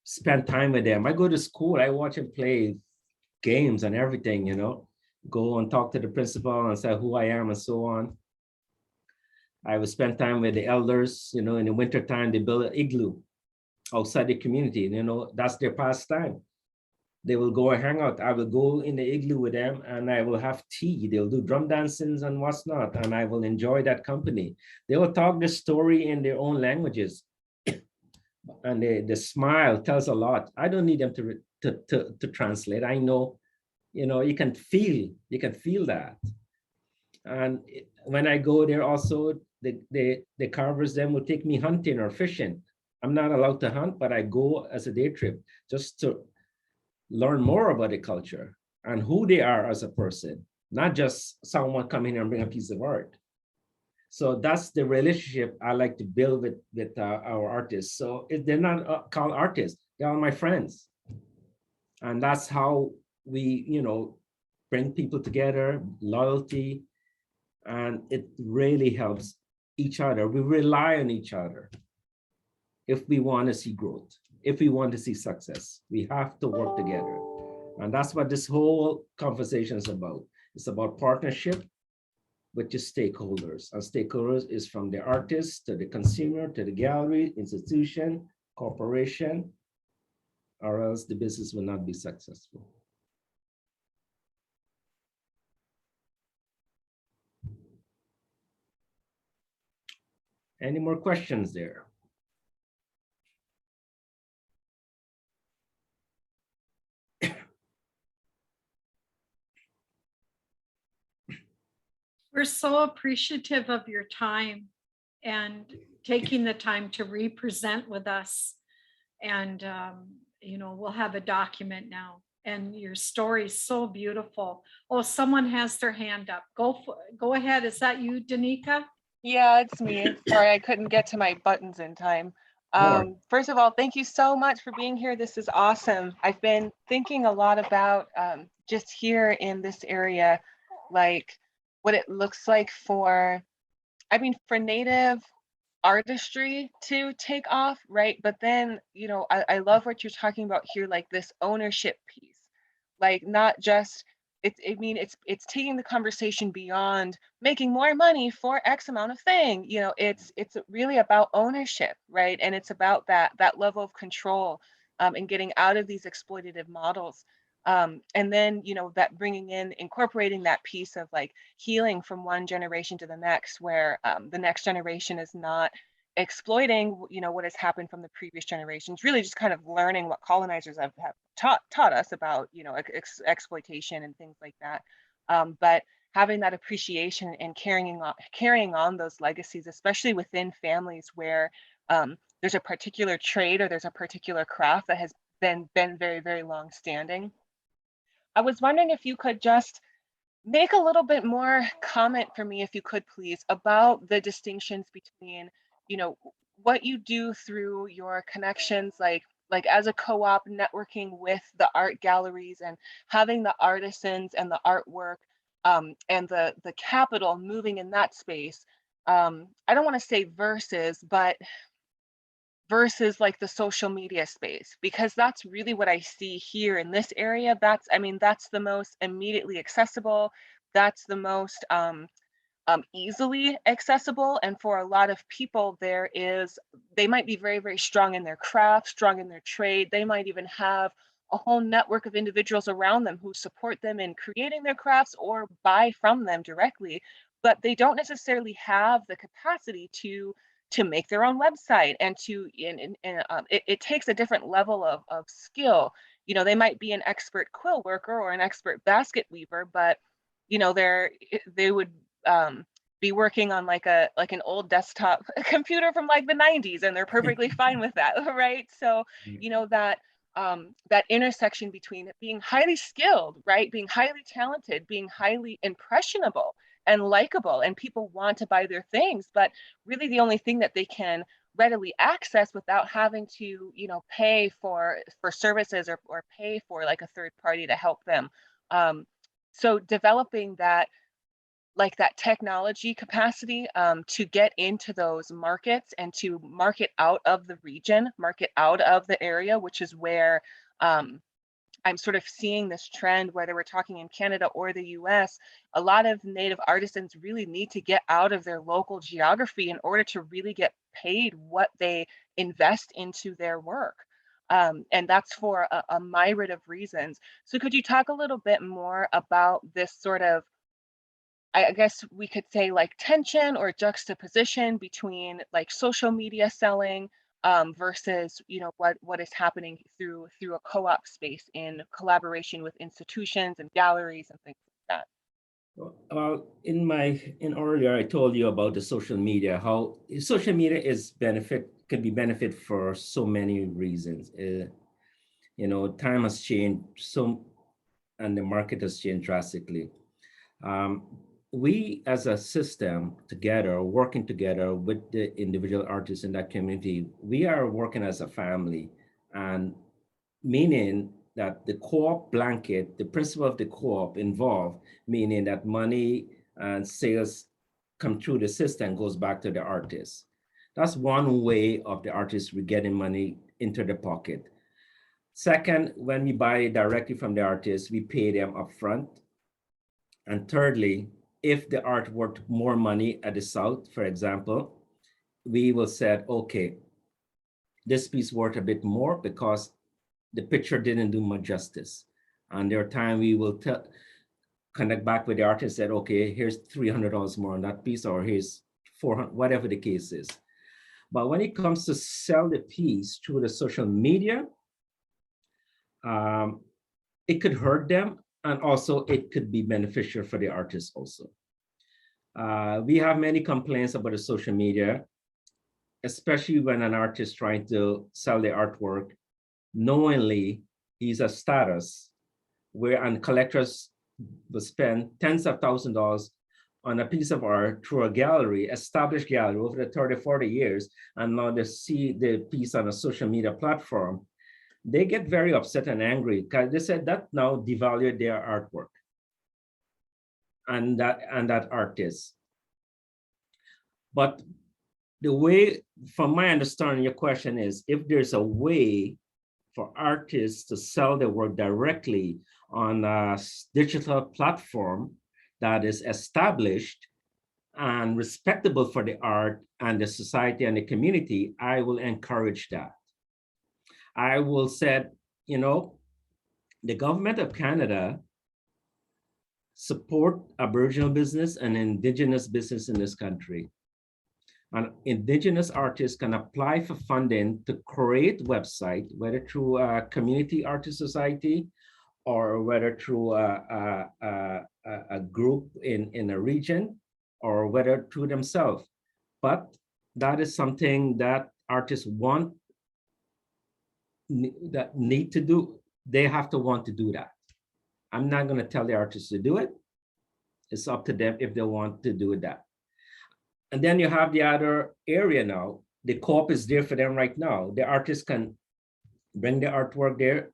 spend time with them. I go to school, I watch them play games and everything, go and talk to the principal and say who I am and so on. I would spend time with the elders, in the wintertime, they build an igloo outside the community, that's their pastime. They will go and hang out. I will go in the igloo with them and I will have tea. They'll do drum dancings and what's not, and I will enjoy that company. They will talk the story in their own languages. And the smile tells a lot. I don't need them to translate. I know, you can feel that. And when I go there also, the carvers then will take me hunting or fishing. I'm not allowed to hunt, but I go as a day trip just to learn more about the culture and who they are as a person, not just someone come in and bring a piece of art. So that's the relationship I like to build with our artists. So they're not called artists, they're all my friends. And that's how we, bring people together, loyalty, and it really helps each other. We rely on each other. If we want to see growth, if we want to see success, we have to work together. And that's what this whole conversation is about. It's about partnership with your stakeholders. And stakeholders is from the artist to the consumer, to the gallery, institution, corporation, or else the business will not be successful. Any more questions there? We're so appreciative of your time and taking the time to represent with us. And, we'll have a document now. And your story is so beautiful. Oh, someone has their hand up. Go ahead. Is that you, Danica? Yeah, it's me. Sorry, I couldn't get to my buttons in time. First of all, thank you so much for being here. This is awesome. I've been thinking a lot about just here in this area, like what it looks like for Native artistry to take off, right? But then, I love what you're talking about here, like this ownership piece, like not just it's taking the conversation beyond making more money for X amount of thing. You know, it's really about ownership, right? And it's about that level of control, and getting out of these exploitative models. And then, you know, that incorporating that piece of like healing from one generation to the next, where the next generation is not exploiting, you know, what has happened from the previous generations, really just kind of learning what colonizers have taught us about, you know, exploitation and things like that. But having that appreciation and carrying on those legacies, especially within families where there's a particular trade or there's a particular craft that has been very, very long standing. I was wondering if you could just make a little bit more comment for me, if you could please, about the distinctions between, you know, what you do through your connections, like as a co-op, networking with the art galleries and having the artisans and the artwork, and the capital moving in that space. I don't want to say versus like the social media space, because that's really what I see here in this area. That's the most immediately accessible. That's the most easily accessible. And for a lot of people, they might be very, very strong in their craft, strong in their trade. They might even have a whole network of individuals around them who support them in creating their crafts or buy from them directly, but they don't necessarily have the capacity to make their own website and it takes a different level of skill. You know, they might be an expert quill worker or an expert basket weaver, but you know, they would be working on like an old desktop computer from like the 90s, and they're perfectly fine with that, right? So, you know, that intersection between being highly skilled, right, being highly talented, being highly impressionable and likable, and people want to buy their things, but really the only thing that they can readily access without having to, you know, pay for services or pay for like a third party to help them. So developing that technology capacity, to get into those markets and to market out of the region, market out of the area, which is where I'm sort of seeing this trend, whether we're talking in Canada or the US. A lot of Native artisans really need to get out of their local geography in order to really get paid what they invest into their work. And that's for a myriad of reasons. So could you talk a little bit more about this sort of, I guess we could say, like tension or juxtaposition between like social media selling, versus, you know, what is happening through a co-op space in collaboration with institutions and galleries and things like that. Well, in earlier, I told you about the social media, how social media can be benefit for so many reasons. You know, time has changed and the market has changed drastically. We as a system together, working together with the individual artists in that community, we are working as a family, and meaning that the co-op blanket, the principle of the co-op involved, meaning that money and sales come through the system goes back to the artist. That's one way of the artist getting money into the pocket. Second, when we buy directly from the artist, we pay them upfront. And thirdly, if the art worth more money at the South, for example, we will say, okay, this piece worth a bit more because the picture didn't do much justice. And there are times we will connect back with the artist and said, okay, here's $300 more on that piece, or here's $400, whatever the case is. But when it comes to sell the piece through the social media, it could hurt them, and also it could be beneficial for the artist also. We have many complaints about the social media, especially when an artist trying to sell the artwork, knowingly he's a status, and collectors will spend tens of thousands of dollars on a piece of art through a gallery, established gallery over the 30, 40 years, and now they see the piece on a social media platform. They get very upset and angry because they said that now devalued their artwork and that artist. But the way, from my understanding, your question is, if there's a way for artists to sell their work directly on a digital platform that is established and respectable for the art and the society and the community, I will encourage that. I will say, the government of Canada support Aboriginal business and Indigenous business in this country. And Indigenous artists can apply for funding to create website, whether through a community artist society or whether through a group in a region, or whether through themselves. But that is something that artists need to do. They have to want to do that. I'm not going to tell the artists to do it. It's up to them if they want to do that. And then you have the other area now. The co-op is there for them right now. The artists can bring the artwork there,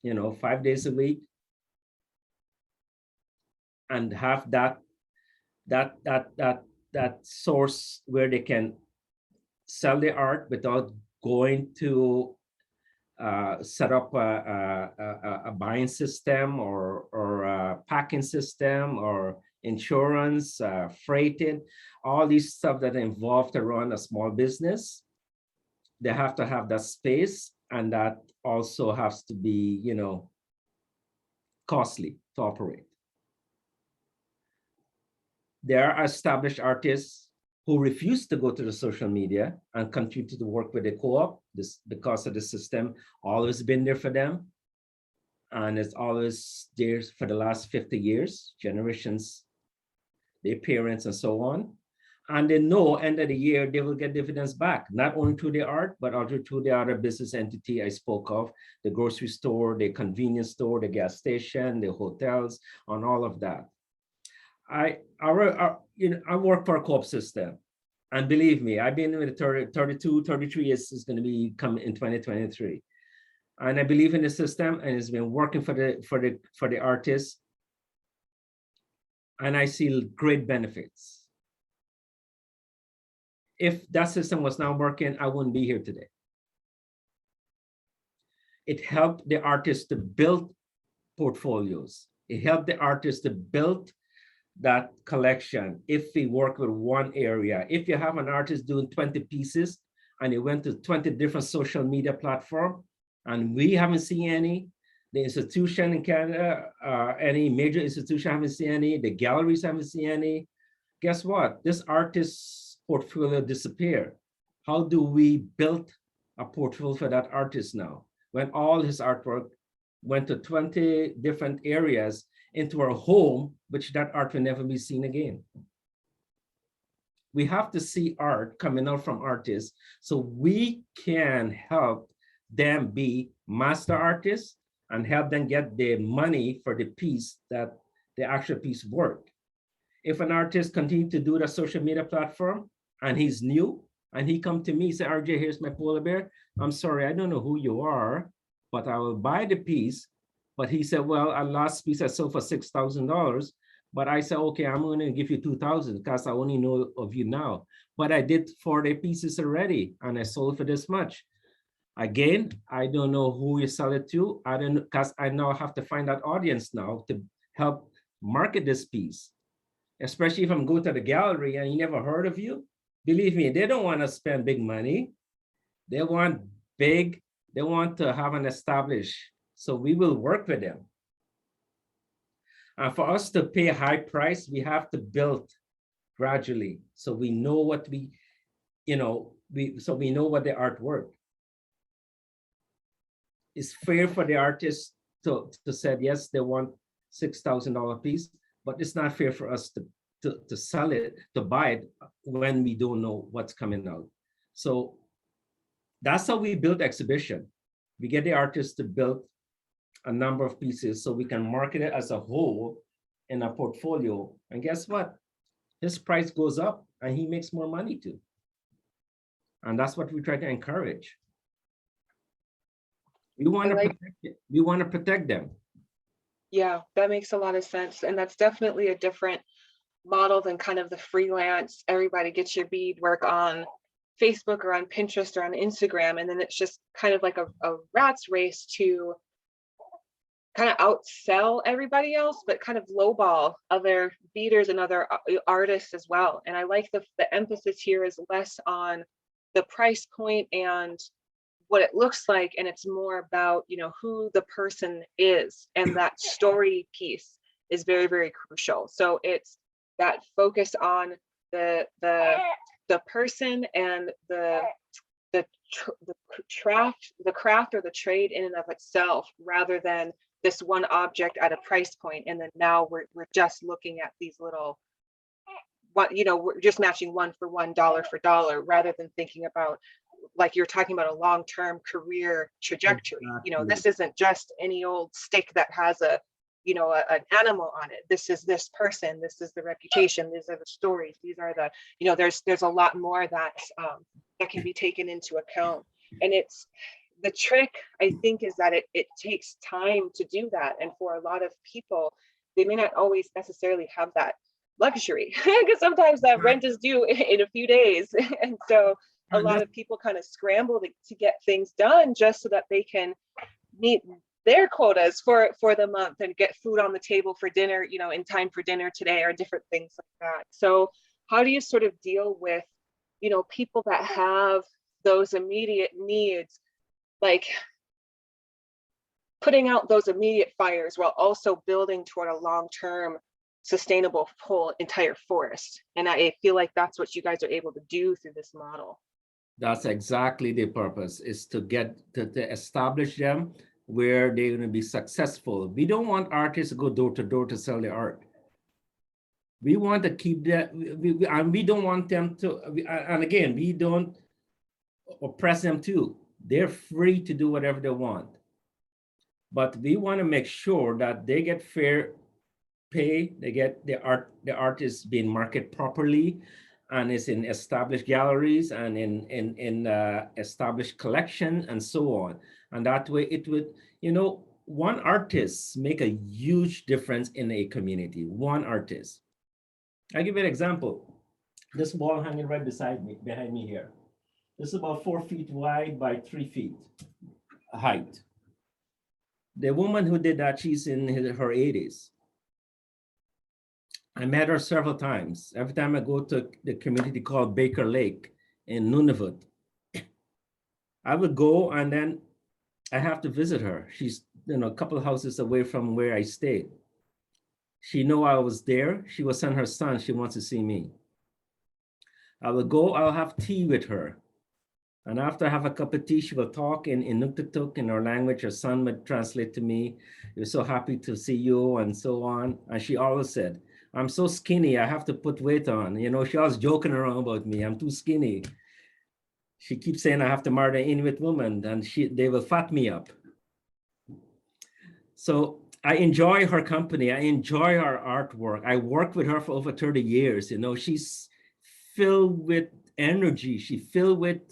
5 days a week, and have that source where they can sell the art without going to set up a buying system or a packing system or insurance, freighting, all these stuff that are involved to run a small business. They have to have that space, and that also has to be, costly to operate. There are established artists who refuse to go to the social media and continue to work with the co-op because of the system always been there for them. And it's always there for the last 50 years, generations, their parents and so on. And they know end of the year, they will get dividends back, not only through the art, but also through the other business entity I spoke of, the grocery store, the convenience store, the gas station, the hotels, and all of that. I work for a co-op system, and believe me, I've been with it 33 years. Is going to be coming in 2023, and I believe in the system, and it's been working for the artists, and I see great benefits. If that system was not working, I wouldn't be here today. It helped the artists to build portfolios. It helped the artists to build that collection. If we work with one area, if you have an artist doing 20 pieces and he went to 20 different social media platforms, and we haven't seen any, the institution in Canada, any major institution haven't seen any, the galleries haven't seen any, guess what? This artist's portfolio disappeared. How do we build a portfolio for that artist now, when all his artwork went to 20 different areas into our home, which that art will never be seen again? We have to see art coming out from artists so we can help them be master artists and help them get the money for the piece, that the actual piece work. If an artist continue to do the social media platform and he's new and he come to me, say, RJ, here's my polar bear. I'm sorry, I don't know who you are, but I will buy the piece. But he said, well, a last piece I sold for $6,000. But I said, okay, I'm going to give you $2,000 because I only know of you now. But I did 40 pieces already and I sold for this much. Again, I don't know who you sell it to. I don't, because I now have to find that audience now to help market this piece. Especially if I'm going to the gallery and you never heard of you. Believe me, they don't want to spend big money. They want big, they want to have an established. So we will work with them. And for us to pay a high price, we have to build gradually. So we know what we know what the artwork. It's fair for the artist to say, yes, they want $6,000 piece, but it's not fair for us to sell it, to buy it when we don't know what's coming out. So that's how we build exhibition. We get the artists to build a number of pieces so we can market it as a whole in a portfolio. And guess what? His price goes up and he makes more money too. And that's what we try to encourage. We want to protect them. Yeah, that makes a lot of sense. And that's definitely a different model than kind of the freelance, everybody gets your beadwork on Facebook or on Pinterest or on Instagram. And then it's just kind of like a rat's race to kind of outsell everybody else, but kind of lowball other beaters and other artists as well. And I like the emphasis here is less on the price point and what it looks like, and it's more about, you know, who the person is, and that story piece is very, very crucial. So it's that focus on the person and the craft or the trade in and of itself, rather than this one object at a price point, and then now we're just looking at these little, what, you know, we're just matching one for one, dollar for dollar, rather than thinking about, like you're talking about, a long-term career trajectory. You know, this isn't just any old stick that has a, you know, an animal on it. This is this person, this is the reputation, these are the stories, these are the, you know, there's a lot more that that can be taken into account. And it's, the trick, I think, is that it takes time to do that. And for a lot of people, they may not always necessarily have that luxury, because sometimes that rent is due in a few days. And so a lot of people kind of scramble to get things done just so that they can meet their quotas for the month and get food on the table for dinner, you know, in time for dinner today, or different things like that. So how do you sort of deal with, you know, people that have those immediate needs, like putting out those immediate fires while also building toward a long-term sustainable whole entire forest? And I feel like that's what you guys are able to do through this model. That's exactly the purpose, is to get to establish them where they're going to be successful. We don't want artists to go door to door to sell their art. We want to keep that, and we don't want them to, and again, we don't oppress them too. They're free to do whatever they want. But we want to make sure that they get fair pay, they get the art is being marketed properly, and it's in established galleries and in established collection and so on. And that way it would, you know, one artist make a huge difference in a community, one artist. I'll give you an example. This wall hanging right beside me, behind me here. This is about 4 feet wide by 3 feet height. The woman who did that, she's in her 80s. I met her several times. Every time I go to the community called Baker Lake in Nunavut, I would go and then I have to visit her. She's, you know, a couple of houses away from where I stayed. She knew I was there. She will send her son. She wants to see me. I will go, I'll have tea with her. And after I have a cup of tea, she will talk in Inuktitut, in her language. Her son would translate to me. He was so happy to see you and so on. And she always said, I'm so skinny, I have to put weight on. You know, she always joking around about me. I'm too skinny. She keeps saying I have to marry an Inuit woman and they will fat me up. So I enjoy her company. I enjoy her artwork. I worked with her for over 30 years. You know, she's filled with energy. She filled with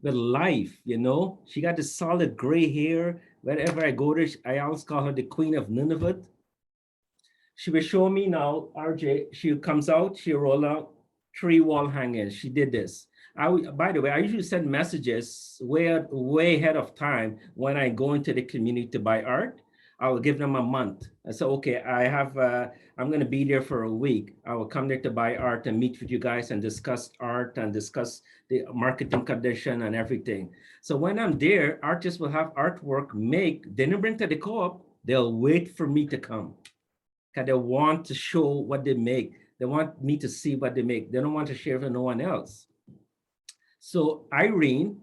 life, you know. She got this solid gray hair. Wherever I go there, I always call her the Queen of Nunavut. She will show me now, RJ, she comes out, she roll out 3 wall hangers. She did this. By the way, I usually send messages way ahead of time when I go into the community to buy art. I will give them a month. I say, okay, I'm going to be there for a week. I will come there to buy art and meet with you guys and discuss art and discuss the marketing condition and everything. So when I'm there, artists will have artwork make, they don't bring to the co-op, they'll wait for me to come. Because they want to show what they make. They want me to see what they make. They don't want to share with no one else. So Irene,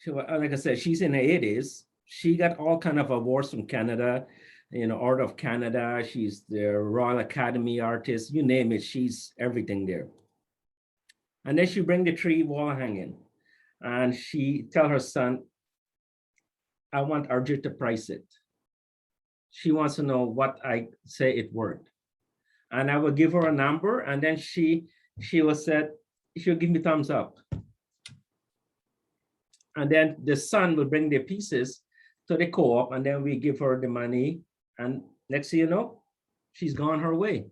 like I said, she's in her 80s. She got all kind of awards from Canada, you know, Art of Canada. She's the Royal Academy artist, you name it, she's everything there. And then she bring the 3 wall hanging. And she tell her son, I want RJ to price it. She wants to know what I say it worth. And I will give her a number, and then she will say, she'll give me thumbs up. And then the son will bring the pieces to the co-op, and then we give her the money. And next thing you know, she's gone her way.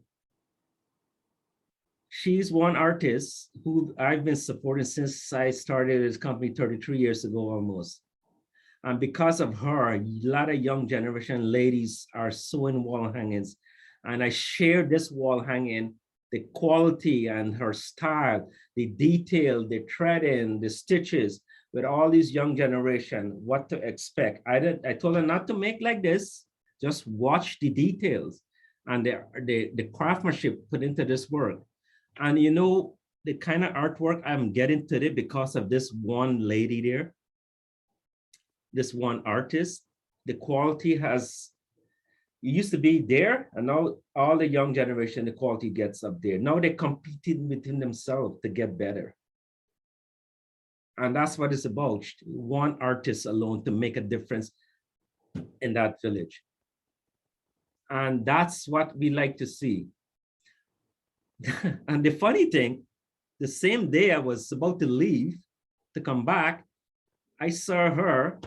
She's one artist who I've been supporting since I started this company 33 years ago almost. And because of her, a lot of young generation ladies are sewing wall hangings. And I shared this wall hanging, the quality and her style, the detail, the threading, the stitches, with all these young generation, what to expect. I told her not to make like this, just watch the details and the craftsmanship put into this work. And you know, the kind of artwork I'm getting today because of this one lady there, this one artist, the quality has, it used to be there, and now all the young generation, the quality gets up there. Now they're competing within themselves to get better. And that's what it's about, one artist alone to make a difference in that village. And that's what we like to see. And the funny thing, the same day I was about to leave to come back, I saw her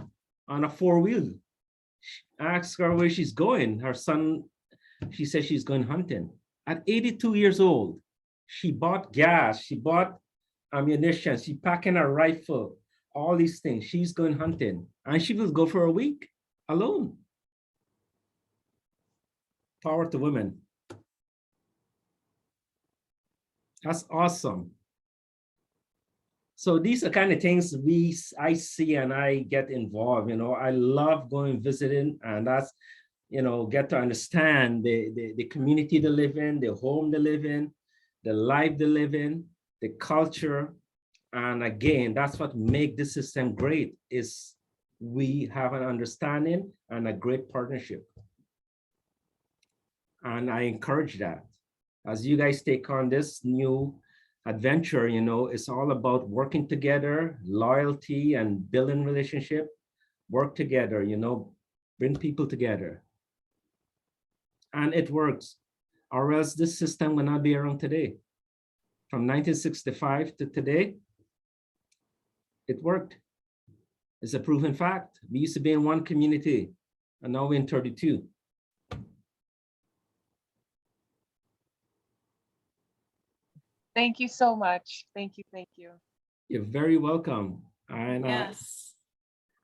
on a four-wheel. I asked her where she's going. Her son, she said she's going hunting. At 82 years old, she bought gas, she bought ammunition, she packing a rifle, all these things. She's going hunting, and she will go for a week alone. Power to women. That's awesome. So these are kind of things I see and I get involved. You know, I love going visiting, and that's, you know, get to understand the community they live in, the home they live in, the life they live in, the culture. And again, that's what makes this system great, is we have an understanding and a great partnership. And I encourage that. As you guys take on this new adventure, you know, it's all about working together, loyalty and building relationship, work together, you know, bring people together. And it works, or else this system will not be around today. From 1965 to today, it worked. It's a proven fact. We used to be in one community, and now we're in 32. Thank you so much. Thank you. Thank you. You're very welcome. And Yes.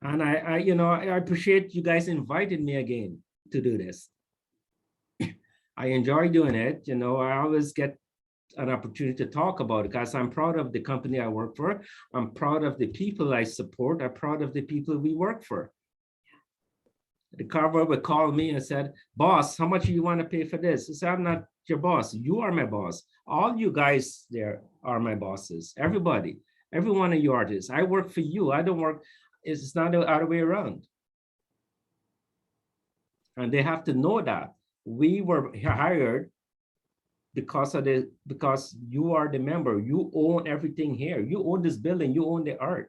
and I you know, I appreciate you guys inviting me again to do this. I enjoy doing it. You know, I always get an opportunity to talk about it because I'm proud of the company I work for. I'm proud of the people I support. I'm proud of the people we work for. The carver would call me and said, boss, how much do you want to pay for this? I said, I'm not your boss. You are my boss. All you guys there are my bosses. Everybody, every one of you artists. I work for you. I don't work. It's not the other way around. And they have to know that we were hired because you are the member. You own everything here. You own this building. You own the art.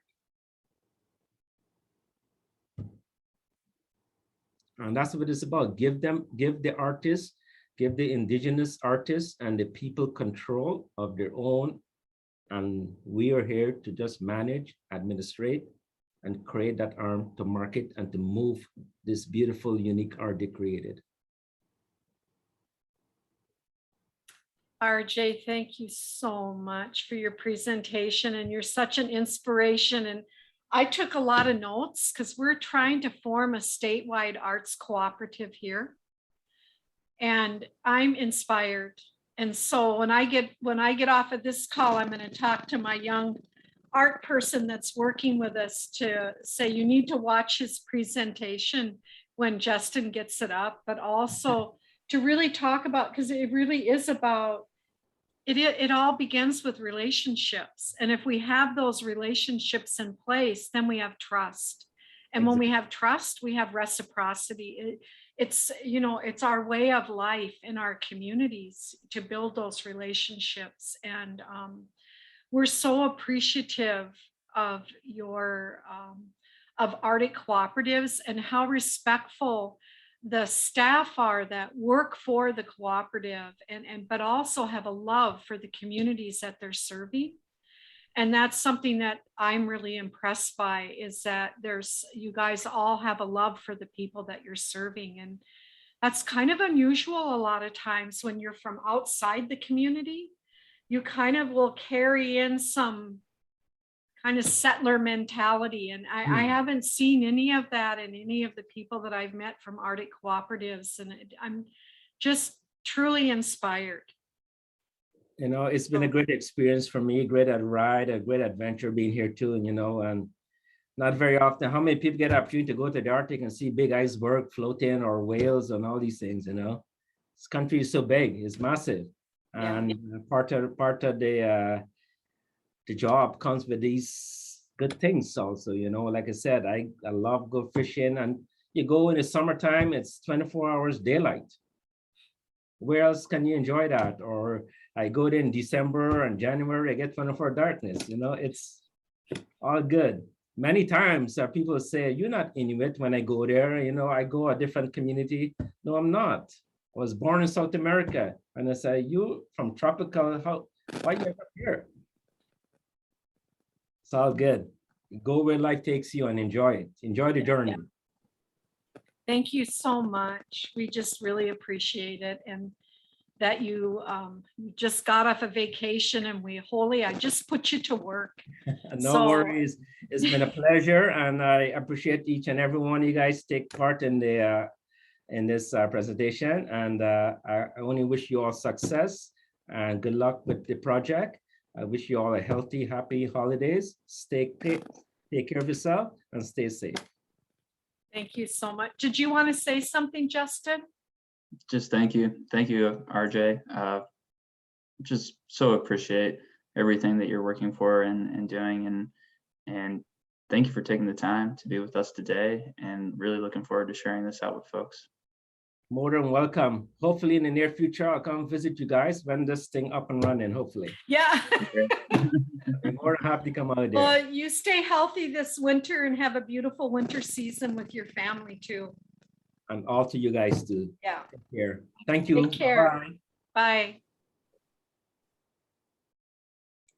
And that's what it's about. Give the artists, give the indigenous artists and the people control of their own. And we are here to just manage, administrate, and create that arm to market and to move this beautiful, unique art they created. RJ, thank you so much for your presentation, and you're such an inspiration. And I took a lot of notes because we're trying to form a statewide arts cooperative here. And I'm inspired. And so when I get off of this call, I'm going to talk to my young art person that's working with us to say, you need to watch his presentation when Justin gets it up, but also to really talk about, because it really is about, it all begins with relationships. And if we have those relationships in place, then we have trust. And when we have trust, we have reciprocity. It's, you know, it's our way of life in our communities to build those relationships. And we're so appreciative of your, of Arctic Cooperatives and how respectful the staff are that work for the cooperative, but also have a love for the communities that they're serving. And that's something that I'm really impressed by, is that you guys all have a love for the people that you're serving. And that's kind of unusual a lot of times when you're from outside the community, you kind of will carry in some kind of settler mentality. And I haven't seen any of that in any of the people that I've met from Arctic Cooperatives. And I'm just truly inspired. You know, it's been a great experience for me, great ride, a great adventure being here too, and, you know, and not very often, how many people get an opportunity to go to the Arctic and see big iceberg floating or whales and all these things, you know? This country is so big, it's massive. Yeah. And part of the job comes with these good things also, you know, like I said, I love go fishing, and you go in the summertime, it's 24 hours daylight. Where else can you enjoy that? Or I go there in December and January, I get 24 darkness, you know, it's all good. Many times people say, you're not Inuit when I go there, you know, I go a different community. No, I'm not. I was born in South America. And I say, you from tropical, why you up here? It's all good. Go where life takes you and enjoy it. Enjoy the journey. Thank you so much. We just really appreciate it. And that you just got off a vacation, and I just put you to work. No worries. It's been a pleasure, and I appreciate each and every one of you guys take part in the in this presentation. And I only wish you all success and good luck with the project. I wish you all a healthy, happy holidays. Take care of yourself and stay safe. Thank you so much. Did you want to say something, Justin? Just thank you, RJ. Just so appreciate everything that you're working for and doing, and thank you for taking the time to be with us today, and really looking forward to sharing this out with folks. More than welcome. Hopefully in the near future, I'll come visit you guys when this thing up and running, hopefully. Yeah. I'm more than happy to come out there. Well, you stay healthy this winter and have a beautiful winter season with your family too. And all to you guys too. Yeah. Take care. Thank you. Take care. Bye. Bye.